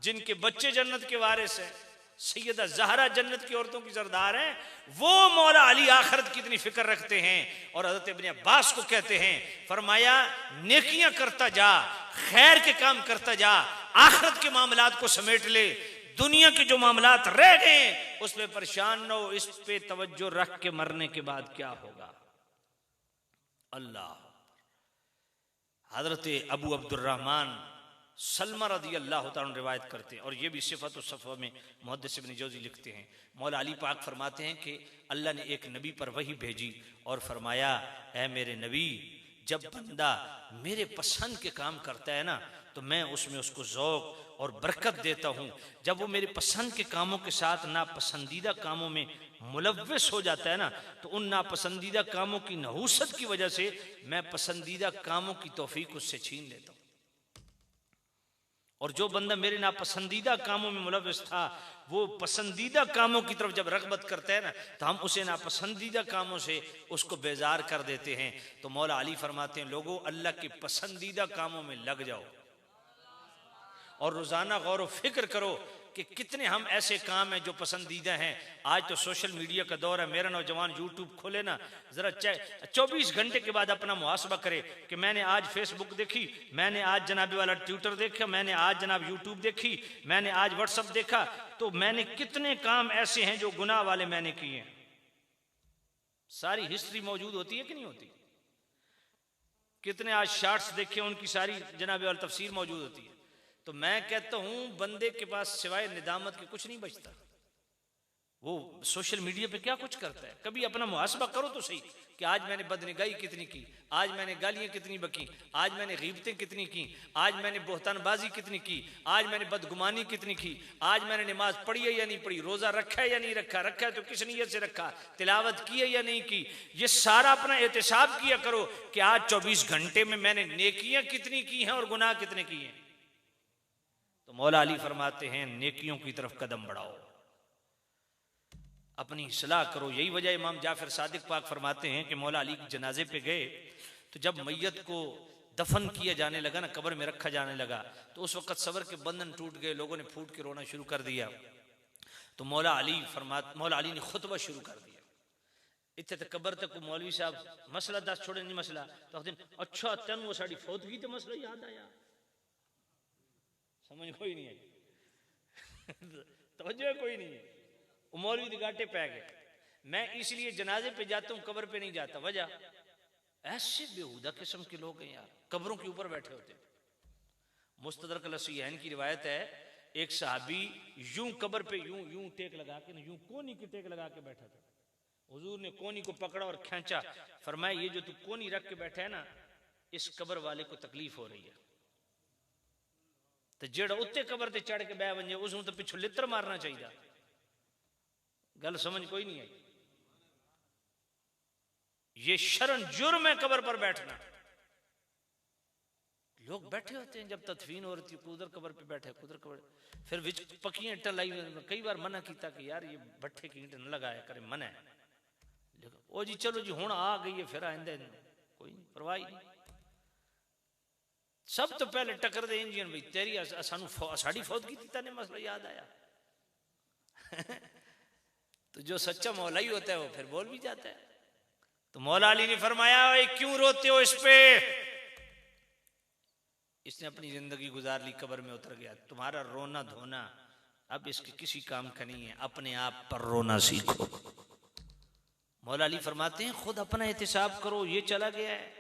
जिनके बच्चे जन्नत के वारिस हैं, सैयदा ज़हरा जन्नत की औरतों की सरदार हैं, वो मौला अली आखिरत की इतनी फिक्र रखते हैं। और हज़रत इब्ने अब्बास को कहते हैं, फरमाया नेकियां करता जा, खैर के काम करता जा, आखिरत के मामलात को समेट ले, दुनिया के जो मामलात रह गए उस पे परेशान न हो, इस पे तवज्जो रख के मरने के बाद क्या होगा। अल्लाह। हज़रत अबू अब्दुर्रहमान सलमा रदी अल्लाह ताला रिवायत करते हैं, और ये भी सिफत सफ़ा में मुहद्दिस इब्न जौज़ी लिखते हैं। मौला अली पाक फरमाते हैं कि अल्लाह ने एक नबी पर वही भेजी और फरमाया, ऐ मेरे नबी, जब बंदा मेरे पसंद के काम करता है ना तो मैं उसमें उसको ज़ौक़ और बरकत देता हूँ। जब वो मेरे पसंद के कामों के साथ नापसंदीदा कामों में मुलव्वस हो जाता है ना, तो उन नापसंदीदा कामों की नहूसत की वजह से मैं पसंदीदा कामों की तौफीक उससे छीन लेता हूँ। और जो बंदा मेरे नापसंदीदा कामों में मुलव्वस था, वो पसंदीदा कामों की तरफ जब रग़बत करता है ना, तो हम उसे नापसंदीदा कामों से उसको बेजार कर देते हैं। तो मौला अली फरमाते हैं, लोगों अल्लाह के पसंदीदा कामों में लग जाओ, और रोजाना गौर व फिक्र करो कि कितने हम ऐसे काम हैं जो पसंदीदा हैं। आज तो सोशल मीडिया का दौर है। मेरा नौजवान यूट्यूब खोले ना, जरा 24 घंटे के बाद अपना मुहासबा करे कि मैंने आज फेसबुक देखी, मैंने आज जनाबी वाला ट्विटर देखा, मैंने आज जनाब यूट्यूब देखी, मैंने आज व्हाट्सअप देखा, तो मैंने कितने काम ऐसे हैं जो गुनाह वाले मैंने किए हैं। सारी हिस्ट्री मौजूद होती है कि नहीं होती? कितने आज शार्ट्स देखे, उनकी सारी जनाबी वाला तफसीर मौजूद होती है। तो मैं कहता हूं बंदे के पास सिवाय निदामत के कुछ नहीं बचता। वो सोशल मीडिया पे क्या कुछ करता है। कभी अपना मुहासबा करो तो सही कि आज मैंने बदनिगाही कितनी की, आज मैंने गालियां कितनी बकी, आज मैंने गीबतें कितनी की, आज मैंने बोहतानबाजी कितनी की, आज मैंने बदगुमानी कितनी की, आज मैंने नमाज पढ़ी है या नहीं पढ़ी, रोजा रखा है या नहीं रखा, रखा है तो किस नीयत से रखा, तिलावत की है या नहीं की। ये सारा अपना एहतिसाब किया करो कि आज 24 घंटे में मैंने नेकियां कितनी की हैं और गुनाह कितने किए हैं। तो मौला अली फरमाते हैं नेकियों की तरफ कदम बढ़ाओ, अपनी इस्लाह करो। यही वजह इमाम जाफर सादिक पाक फरमाते हैं कि मौला अली जनाजे पे गए तो जब मैयत को दफन किया जाने लगा ना, कब्र में रखा जाने लगा, तो उस वक्त सब्र के बंधन टूट गए, लोगों ने फूट के रोना शुरू कर दिया। तो मौला अली ने खुतबा शुरू कर दिया। इतने तक कब्र तक मौलवी साहब मसला दस छोड़े नहीं मसला, तो अच्छा तेन वो साड़ी फौतगी तो मसला याद आया। समझ कोई नहीं आई तवज्जो कोई नहीं है। मौलवी गाटे पै गए। मैं इसलिए जनाजे पे जाता हूं, कब्र पे नहीं जाता। वजह ऐसे बेहुदा किस्म के लोग हैं यार, कब्रों के ऊपर बैठे होते। मुस्तदरक लसीहैन की रिवायत है, एक सहाबी यूं कब्र पे यूं टेक लगा के, यूं कोनी की टेक लगा के बैठा था। हुजूर ने कोनी को पकड़ा और खींचा, फरमाया ये जो तू कोनी रख के बैठा है ना, इस कब्र वाले को तकलीफ हो रही है। तो जेड़ा उत्ते कब्र ते चढ़ के बह वंजे उसनूं तो पिछू लित्र मारना चाहिए। गल समझ कोई नहीं आई। ये शर्म जुर्म है कब्र पर बैठना। लोग बैठे होते हैं जब तदफीन हो रही है, कुदर कब्र पे बैठे, कुदर कब्र, फिर विच पक्की ईंट लाई। कई बार मना किया कि यार ये भट्ठे की ईंट न लगाया करे, मना है। ओ जी चलो जी हुण आ गई है, फिर आइंदे कोई परवाह नहीं। सब तो पहले टकर दे इंजन भाई तेरी सानू साड़ी फौत की तेने मसला याद आया। तो जो सच्चा मौला ही होता है वो फिर बोल भी जाता है। तो मौला अली ने फरमाया क्यों रोते हो इस पे? इसने अपनी जिंदगी गुजार ली, कब्र में उतर गया। तुम्हारा रोना धोना अब इसके किसी काम का नहीं है, अपने आप पर रोना सीखो। मौला अली फरमाते हैं खुद अपना एहतिसाब करो, ये चला गया है।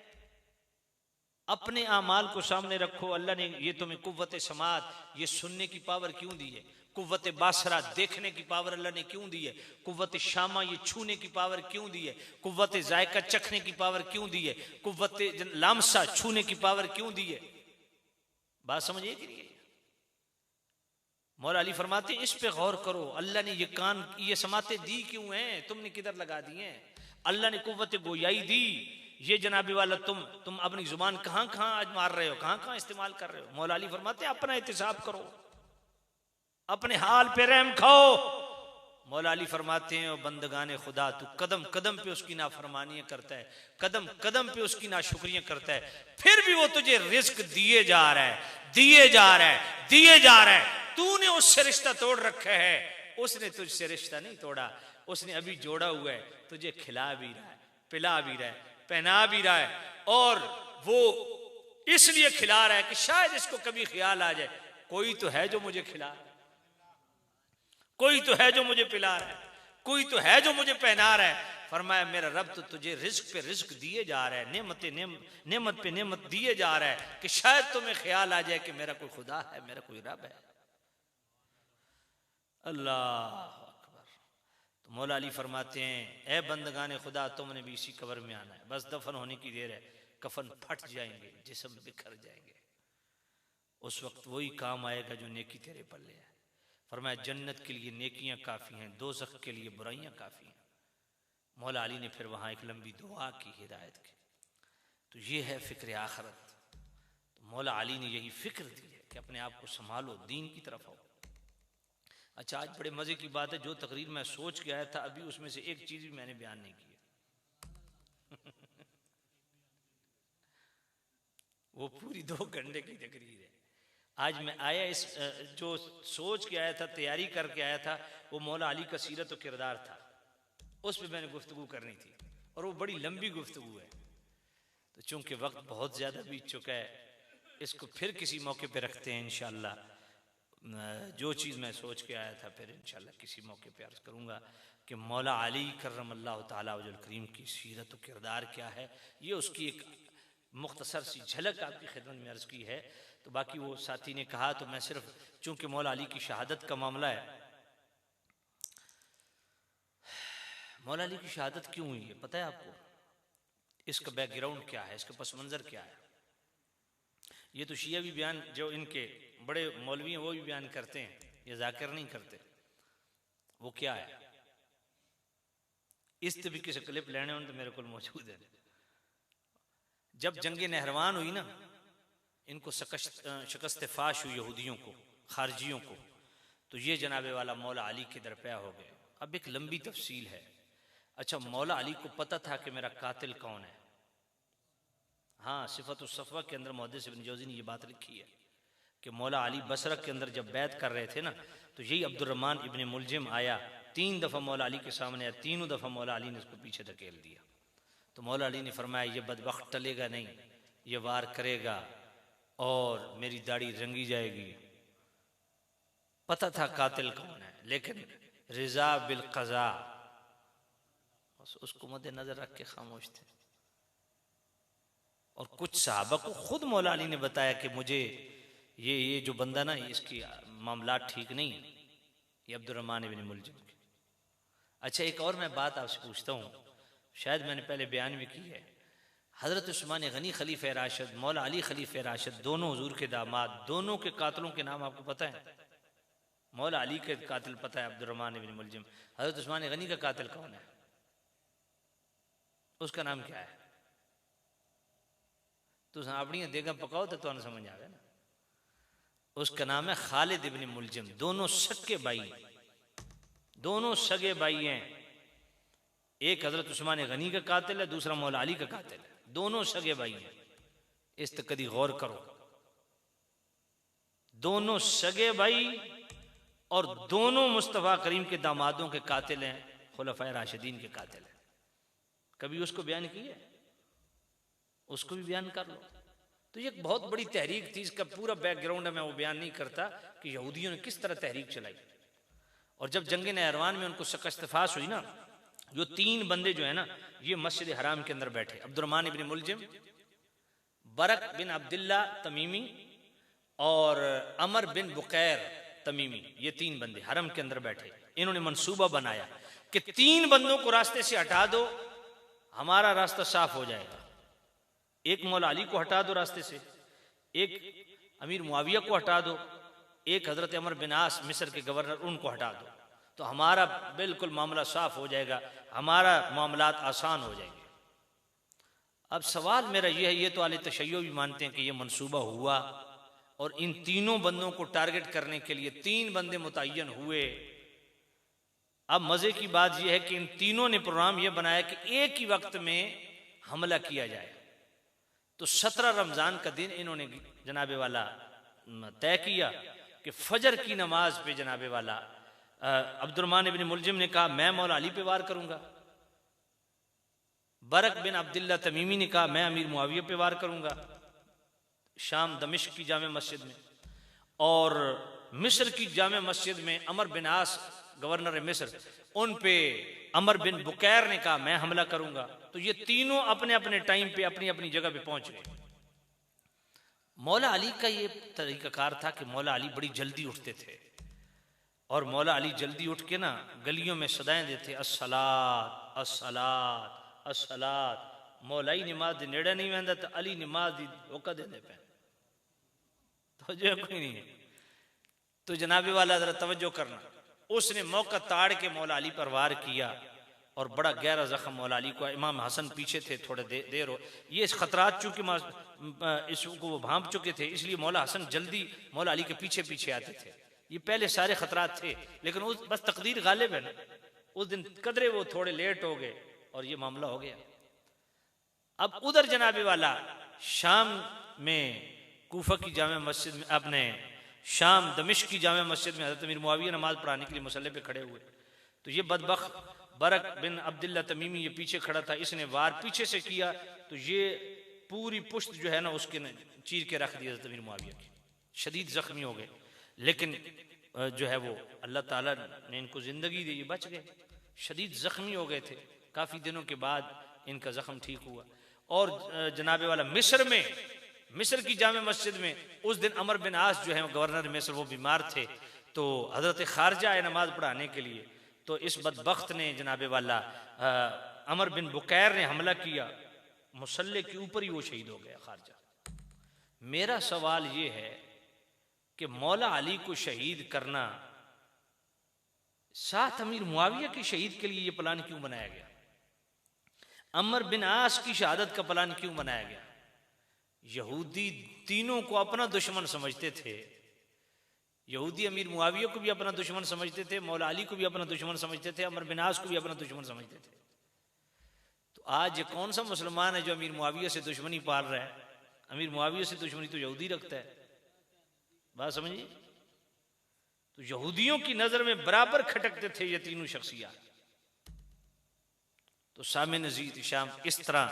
अपने आमाल को सामने रखो। अल्लाह ने ये तुम्हें कुव्वत समात, ये सुनने की पावर क्यों दी है? कुव्वत बासरा, देखने की पावर अल्लाह ने क्यों दी है? कुव्वत शामा, ये छूने की पावर क्यों दी है? कुव्वत जायका, चखने की पावर क्यों दी है? कुव्वत लामसा, छूने की पावर क्यों दी है? बात समझिए कि नहीं? मौला अली फरमाते इस पे गौर करो। अल्लाह ने ये कान, ये समाते दी क्यों हैं? तुमने किधर लगा दी हैं? अल्लाह ने कुव्वत गोयाई दी, ये जनाबी वाला तुम अपनी जुबान कहां कहां आज मार रहे हो, कहां कहां इस्तेमाल कर रहे हो। मौला अली फरमाते अपना एहतिसाब करो, अपने हाल पे रहम खाओ। मौला अली फरमाते हैं बंदगाने खुदा, तू कदम कदम पे उसकी नाफरमानियां करता है, कदम कदम पे उसकी नाशुक्रियां करता है, फिर भी वो तुझे रिस्क दिए जा रहा है, दिए जा रहा है, दिए जा रहा है। तूने उससे रिश्ता तोड़ रखा है, उसने तुझसे रिश्ता नहीं तोड़ा। उसने अभी जोड़ा हुआ है, तुझे खिला भी रहा है, पिला भी रहा है, पहना भी रहा है, और वो इसलिए खिला रहा है कि शायद इसको कभी ख्याल आ जाए कोई तो है जो मुझे खिला, कोई तो है जो मुझे पिला रहा है, कोई तो है जो मुझे पहना रहा है। फरमाया मेरा रब तो तुझे रिस्क पे रिस्क दिए जा रहा है, नेमत पे नेमत दिए जा रहा है कि शायद तुम्हें ख्याल आ जाए कि मेरा कोई खुदा है, मेरा कोई रब है। अल्लाह अकबर। तो मौला अली फरमाते हैं ए बंदगाने खुदा, तुमने भी इसी कब्र में आना है, बस दफन होने की देर है, कफन फट जाएंगे, जिस्म बिखर जाएंगे, उस वक्त वही काम आएगा जो नेकी तेरे पल्ले है। फरमाया जन्नत के लिए नेकियां काफ़ी हैं, दोज़ख के लिए बुराइयां काफ़ी हैं। मौला अली ने फिर वहाँ एक लंबी दुआ की, हिदायत की। तो ये है फ़िक्र आखरत। तो मौला अली ने यही फ़िक्र दी है कि अपने आप को संभालो, दीन की तरफ आओ। अच्छा, आज बड़े मज़े की बात है, जो तकरीर मैं सोच के आया था अभी उसमें से एक चीज़ भी मैंने बयान नहीं की। वो पूरी 2 घंटे की तकरीर है। आज मैं आया इस जो सोच के आया था, तैयारी करके आया था, वो मौला अली का सीरत और किरदार था, उस पर मैंने गुफ्तगू करनी थी और वो बड़ी लंबी गुफ्तगू है। तो चूंकि वक्त बहुत ज़्यादा बीत चुका है, इसको फिर किसी मौके पे रखते हैं इंशाअल्लाह। जो चीज़ मैं सोच के आया था फिर इंशाअल्लाह किसी मौके पे अर्ज़ करूँगा कि मौला अली करमल्लाहु ताला वजहुल करीम की सीरत और किरदार क्या है। ये उसकी एक मुख्तसर सी झलक आपकी खिदमत में अर्ज़ की है। तो बाकी वो साथी ने कहा, तो मैं सिर्फ चूंकि मौला अली की शहादत का मामला है, मौला अली की शहादत क्यों हुई है पता है आपको? इसका बैकग्राउंड क्या है, इसका पस मंज़र क्या है? ये तो शिया भी बयान, जो इनके बड़े मौलवी हैं वो भी बयान करते हैं, ये जाकिर नहीं करते। वो क्या है, इस तरीके से क्लिप लेने उन तो मेरे को मौजूद है। जब जंग नहरवान हुई ना, इनको शिकस्त फाश हुई यहूदियों को, खारजियों को, तो ये जनाबे वाला मौला अली के दरपया हो गए। अब एक लंबी तफसील है। अच्छा, मौला अली को पता था कि मेरा कातिल कौन है? हाँ, सिफत उस सफ़वा के अंदर मुहद्दिस इब्न जौज़ी ने ये बात लिखी है कि मौला अली बसरा के अंदर जब बैत कर रहे थे ना, तो यही अब्दुर्रहमान इब्न मुलजिम आया, 3 दफ़ा मौला अली के सामने आया, तीनों दफ़ा मौला अली ने उसको पीछे धकेल दिया। तो मौला अली ने फरमाया, ये बदबख्त टलेगा नहीं, ये वार करेगा और मेरी दाढ़ी रंगी जाएगी। पता था कातिल कौन है, लेकिन रिजा बिल क़ज़ा, उसको मद्देनजर रख के खामोश थे। और कुछ सहाबा को खुद मौला अली ने बताया कि मुझे ये जो बंदा ना, इसकी मामला ठीक नहीं है, ये अब्दुर्रहमान इब्न मुलजिम के। अच्छा, एक और मैं बात आपसे पूछता हूँ, शायद मैंने पहले बयान भी की है। हज़रत उस्मान गनी खलीफा राशिद, मौला अली खलीफा राशिद, दोनों हुजूर के दामाद, दोनों के कातिलों के नाम आपको पता है? मौला अली के कातिल पता है अब्दुर्रहमान इब्न मुलजिम। हज़रत उस्मान गनी का कातिल कौन है? उसका नाम क्या है? तो अपनी देगा पकाओ तो तुम्हें समझ आवे ना। उसका नाम है खालिद इब्न मुलजिम। दोनों सगे भाई, दोनों सगे भाई हैं। एक हजरत उस्मान गनी का कातिल है, दूसरा मौला अली का कातिल है, दोनों सगे भाई हैं। इस तक कभी गौर करो, दोनों सगे भाई और दोनों मुस्तफ़ा करीम के दामादों के कातिल हैं, खुलफाए राशिदीन के कातिल हैं। कभी उसको बयान किया? उसको भी बयान कर लो। तो ये एक बहुत बड़ी तहरीक थी, इसका पूरा बैकग्राउंड है, मैं वो बयान नहीं करता कि यहूदियों ने किस तरह तहरीक चलाई। और जब जंग नहरवान में उनको शिकस्त फाश हुई ना, जो 3 बंदे जो है ना, ये मस्जिद हराम के अंदर बैठे, अब्दुर्रहमान इब्न मुलजिम, बरक बिन अब्दुल्ला तमीमी और अमर बिन बुकैर तमीमी, ये 3 बंदे हरम के अंदर बैठे। इन्होंने मंसूबा बनाया कि 3 बंदों को रास्ते से हटा दो, हमारा रास्ता साफ हो जाएगा। एक मौला अली को हटा दो रास्ते से, एक अमीर मुआविया को हटा दो, एक हजरत अमर बिन आस मिस्र के गवर्नर, उनको हटा दो, तो हमारा बिल्कुल मामला साफ हो जाएगा, हमारा मामलात आसान हो जाएंगे। अब सवाल मेरा यह है, ये तो आले तशय्यो भी मानते हैं कि यह मंसूबा हुआ और इन तीनों बंदों को टारगेट करने के लिए 3 बंदे मुतय्यन हुए। अब मजे की बात यह है कि इन तीनों ने प्रोग्राम यह बनाया कि एक ही वक्त में हमला किया जाए। तो 17 रमजान का दिन इन्होंने जनाबे वाला तय किया कि फजर की नमाज पे जनाबे वाला अब्दुर्रहमान इब्न मुलजिम ने कहा मैं मौला अली पे वार करूंगा, बरक बिन अब्दुल्ला तमीमी ने कहा मैं अमीर मुआविया पे वार करूंगा शाम दमिश्क की जामे मस्जिद में, और मिस्र की जामे मस्जिद में अमर बिन आस गवर्नर मिस्र, उन पे अमर बिन बुकैर ने कहा मैं हमला करूंगा। तो ये तीनों अपने अपने टाइम पे अपनी अपनी जगह पे पहुंच गए। मौला अली का ये तरीकाकार था कि मौला अली बड़ी जल्दी उठते थे और मौला अली जल्दी उठ के ना गलियों में सदाएं देते अस्सलात अस्सलात अस्सलात। मौला ही नमाज दे नेड़े नहीं वंदा तो अली नमाज दी धोखा देंदे पे, तवज्जो कोई नहीं है। तो जनाबे वाला जरा तवज्जो करना, उसने मौका ताड़ के मौला अली पर वार किया और बड़ा गहरा जख्म मौला अली को। इमाम हसन पीछे थे थोड़े देर हो, ये खतरात चूंकि इसको वो भांप चुके थे, इसलिए मौला हसन जल्दी मौला अली के पीछे पीछे आते थे। ये पहले सारे खतरात थे, लेकिन उस बस तकदीर गालिब है ना, उस दिन कदरे वो थोड़े लेट हो गए और ये मामला हो गया। अब उधर जनाबे वाला शाम में कूफा की जामे मस्जिद में, अपने शाम दमिश्क की जामे मस्जिद में हज़रत अमीर मुआविया नमाज पढ़ाने के लिए मुसल्ले पे खड़े हुए, तो ये बदबख्त बरक बिन अब्दुल्ला तमीमी ये पीछे खड़ा था, इसने वार पीछे से किया तो ये पूरी पुश्त जो है ना उसके चीर के रख दिया हज़रत अमीर मुआविया की, शदीद ज़ख्मी हो गए। लेकिन जो है वो अल्लाह ताला ने इनको ज़िंदगी दी, ये बच गए। शदीद ज़ख्मी हो गए थे, काफ़ी दिनों के बाद इनका ज़ख्म ठीक हुआ। और जनाबे वाला मिस्र में, मिस्र की जामे मस्जिद में उस दिन अमर बिन आस जो है गवर्नर मिस्र, वो बीमार थे, तो हज़रत खारजा आए नमाज पढ़ाने के लिए, तो इस बदबख्त ने जनाबे वाला अमर बिन बुकैर ने हमला किया, मुसल्ले के ऊपर ही वो शहीद हो गया खारजा। मेरा सवाल ये है कि मौला अली को शहीद करना, साथ अमीर मुआविया की शहीद के लिए ये प्लान क्यों बनाया गया? अमर बिन आस की शहादत का प्लान क्यों बनाया गया? यहूदी तीनों को अपना दुश्मन समझते थे। यहूदी अमीर मुआविया को भी अपना दुश्मन समझते थे, मौला अली को भी अपना दुश्मन समझते थे, अमर बिन आस को भी अपना दुश्मन समझते थे। तो आज ये कौन सा मुसलमान है जो अमीर मुआविया से दुश्मनी पाल रहा है? अमीर मुआविया से दुश्मनी तो यहूदी रखता है। बात समझिए, तो यहूदियों की नजर में बराबर खटकते थे ये तीनों शख्सियात। तो सामे नज़ीर शाम इस तरह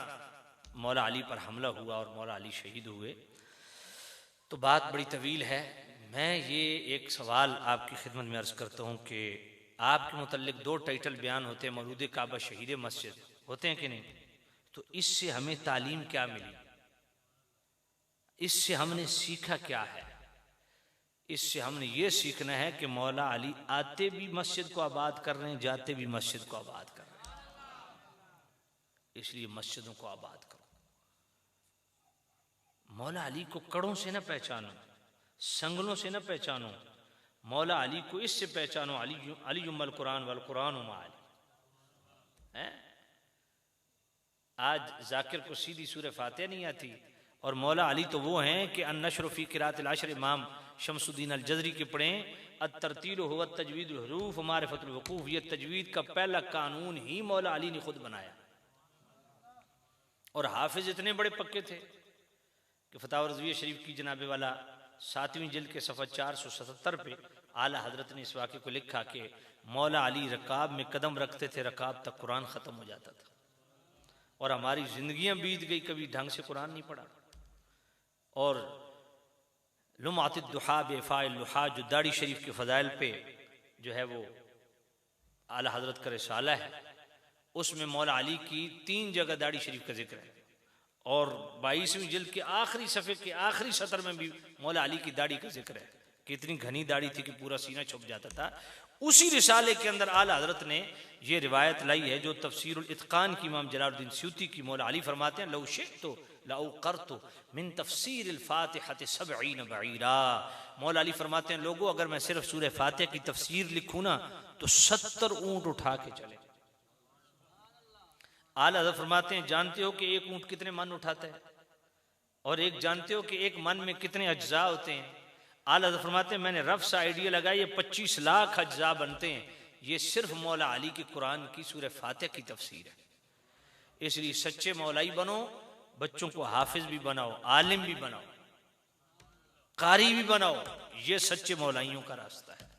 मौला अली पर हमला हुआ और मौला अली शहीद हुए। तो बात बड़ी तवील है। मैं ये एक सवाल आपकी खिदमत में अर्ज करता हूँ कि आपके मुतल्लिक 2 टाइटल बयान होते हैं, मौलूद काबा, शहीद मस्जिद, होते हैं कि नहीं? तो इससे हमें तालीम क्या मिली? इससे हमने सीखा क्या है? इससे हमने ये सीखना है कि मौला अली आते भी मस्जिद को आबाद कर रहे हैं, जाते भी मस्जिद को आबाद कर रहे हैं, इसलिए मस्जिदों को आबाद करो। मौला अली को कड़ों से न पहचानो, संगलों से न पहचानो, मौला अली को इससे पहचानो, अली उम्मल कुरान वल कुरान उम्माल। आज जाकिर को सीधी सूरह फातिहा नहीं आती, और मौला अली तो वो हैं कि अन-नश्र फी क़िराअतिल अशर इमाम शमसुद्दीन अल जज़री के पढ़ें, अत-तरतील हुवा तजवीदुल हुरूफ मारिफतुल वक़ूफ़। ये तजवीद का पहला कानून ही मौला अली ने खुद बनाया। और हाफिज इतने बड़े पक्के थे कि फतावा रज़विया शरीफ की जनाबे वाला 7वीं जिल्द के सफ़ा 477 पे आला हजरत ने इस वाक़े को लिखा कि मौला अली रकाब में कदम रखते थे, रकाब तक कुरान ख़त्म हो जाता था। और हमारी जिंदगियां बीत गई, कभी ढंग से कुरान नहीं पढ़ा। और लुमातिद दुहा बेफ़ाइल लुहा, जो दाढ़ी शरीफ के फ़ज़ाइल पे जो है वो आला हजरत का रिसाला है, उसमें मौला अली की 3 जगह दाढ़ी शरीफ का जिक्र है। और 22वीं जिल्द के आखिरी सफ़े के आखिरी सतर में भी मौला अली की दाढ़ी का जिक्र है कि इतनी घनी दाढ़ी थी कि पूरा सीना छुप जाता था। उसी रिसाले के अंदर आला हजरत ने ये रिवायत लाई है जो तफसीरुल इत्कान की इमाम जलालुद्दीन स्यूती की। मौला अली फरमाते हैं, लौ शिअतु लअक़रतु मिन तफसीरिल फातिहति 70 बईरा। मौला अली फरमाते हैं, लोगों अगर मैं सिर्फ सूरह फातिहा की तफसीर लिखूं ना तो 70 ऊंट उठा के चले। आला हजरत फरमाते हैं, जानते हो कि एक ऊंट कितने मन उठाता है? और एक जानते हो कि एक मन में कितने अज्जा होते हैं? आला हजरत फरमाते हैं, मैंने रफ सा आइडिया लगाया, ये 25 लाख अज्जा बनते हैं। ये सिर्फ मौला अली के कुरान की सूरह फातिहा की तफसीर है। इसलिए सच्चे मौलाई बनो, बच्चों को हाफिज भी बनाओ, आलिम भी बनाओ, कारी भी बनाओ। ये सच्चे मौलाइयों का रास्ता है।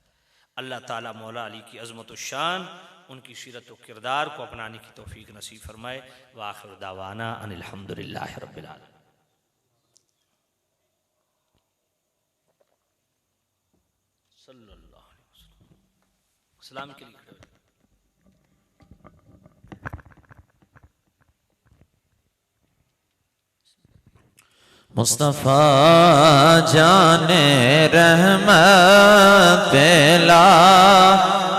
अल्लाह ताला मौला अली की अज़मत व शान, उनकी सीरत व किरदार को अपनाने की तौफीक नसीब फरमाए। व आखिर दावाना अनिल हम्दुलिल्लाहि रब्बिल आलमीन। सल्लल्लाहु अलैहि वसल्लम। सलाम के लिए खड़े हो। मुस्तफ़ा जाने रहमत पेला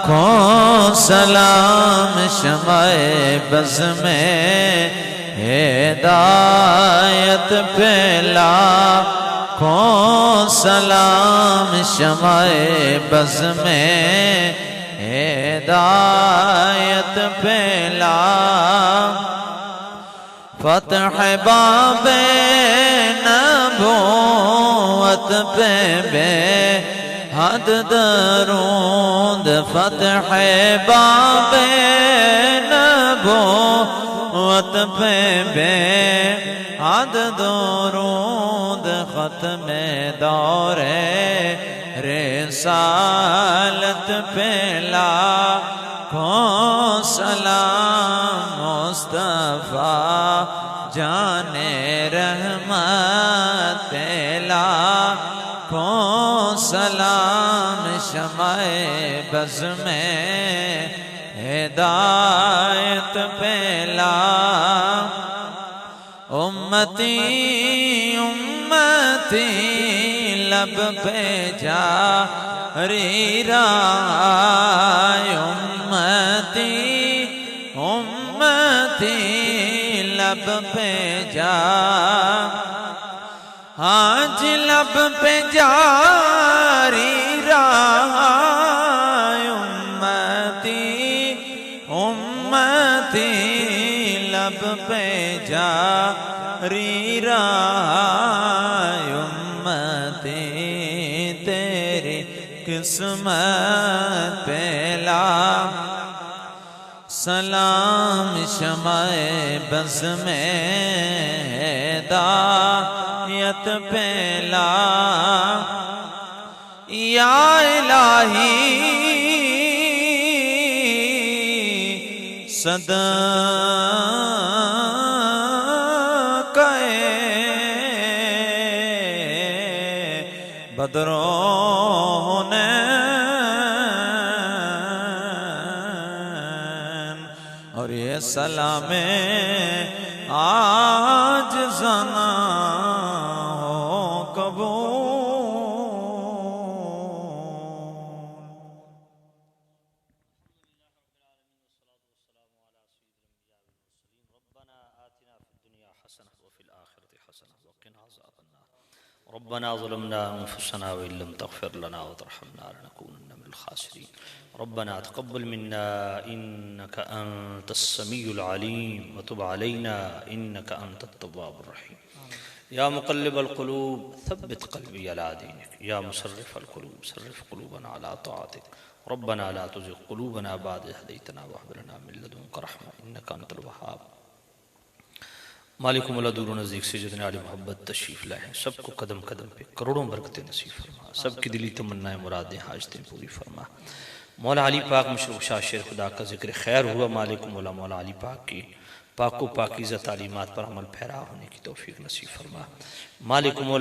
को सलाम शमाए बज़ में हिदायत पेला को सलाम शमाए बज़ में हिदायत पेला फ़तह बाबे नबूवत पे बेहद दरूद। फ़तह बाबे नबूवत वत पे बे हद दुरूद खत्म दौरे रिसालत पे लाखों सलाम मुस्तफा जाने रहमत पे लाखों सलाम शमाए बज़ में हिदायत पे उम्मती उम्मती लब पे जारी राय उम्मती उम्मती लब पे जा आज लब पे जारी राय उम्मती उम्मती लब पे जारी राय उम्मती तेरी किस्मत पे सलाम शमाए बज़ में हिदायत पे या इलाही सदक़े बदरों ने और ये सलामे आज ज़ना हो कबूल। रब्बना ज़लमना अनफुसना व इल्लम तग़फिर लना व तरहमना लनकूनन्ना मिनल खासिरीन। रब्बना तक़ब्बल मिन्ना इन्नका अंतस समीउल अलीम व तुब अलैना इन्नका अंतत तव्वाबुर रहीम। या मुक़ल्लिबल क़ुलूब थब्बित क़ल्बी अला दीनिक या मुसर्रिफ़ल क़ुलूब सर्रिफ़ क़ुलूबना अला ताअतिक। रब्बना ला तुज़िग़ क़ुलूबना बअद इज़ हदैतना व हब लना मिन लदुनका रहमा इन्नका अंतल वहाब। मालिक मौला दूर नज़दीक से जितने आली मोहब्बत तशरीफ़ लाए हैं सबको कदम कदम पे करोड़ों बरकतें नसीब फरमा। सबकी दिली तमन्नाएं मुरादें हाजतें पूरी फरमा। मौला अली पाक मुशर्रफ शेर खुदा का जिक्र खैर हुआ। मालिक मौला मौला अली पाक की पाको पाकीज़ा तालीमात पर अमल फैरा होने की तौफीक नसीब फरमा। मालिक मौला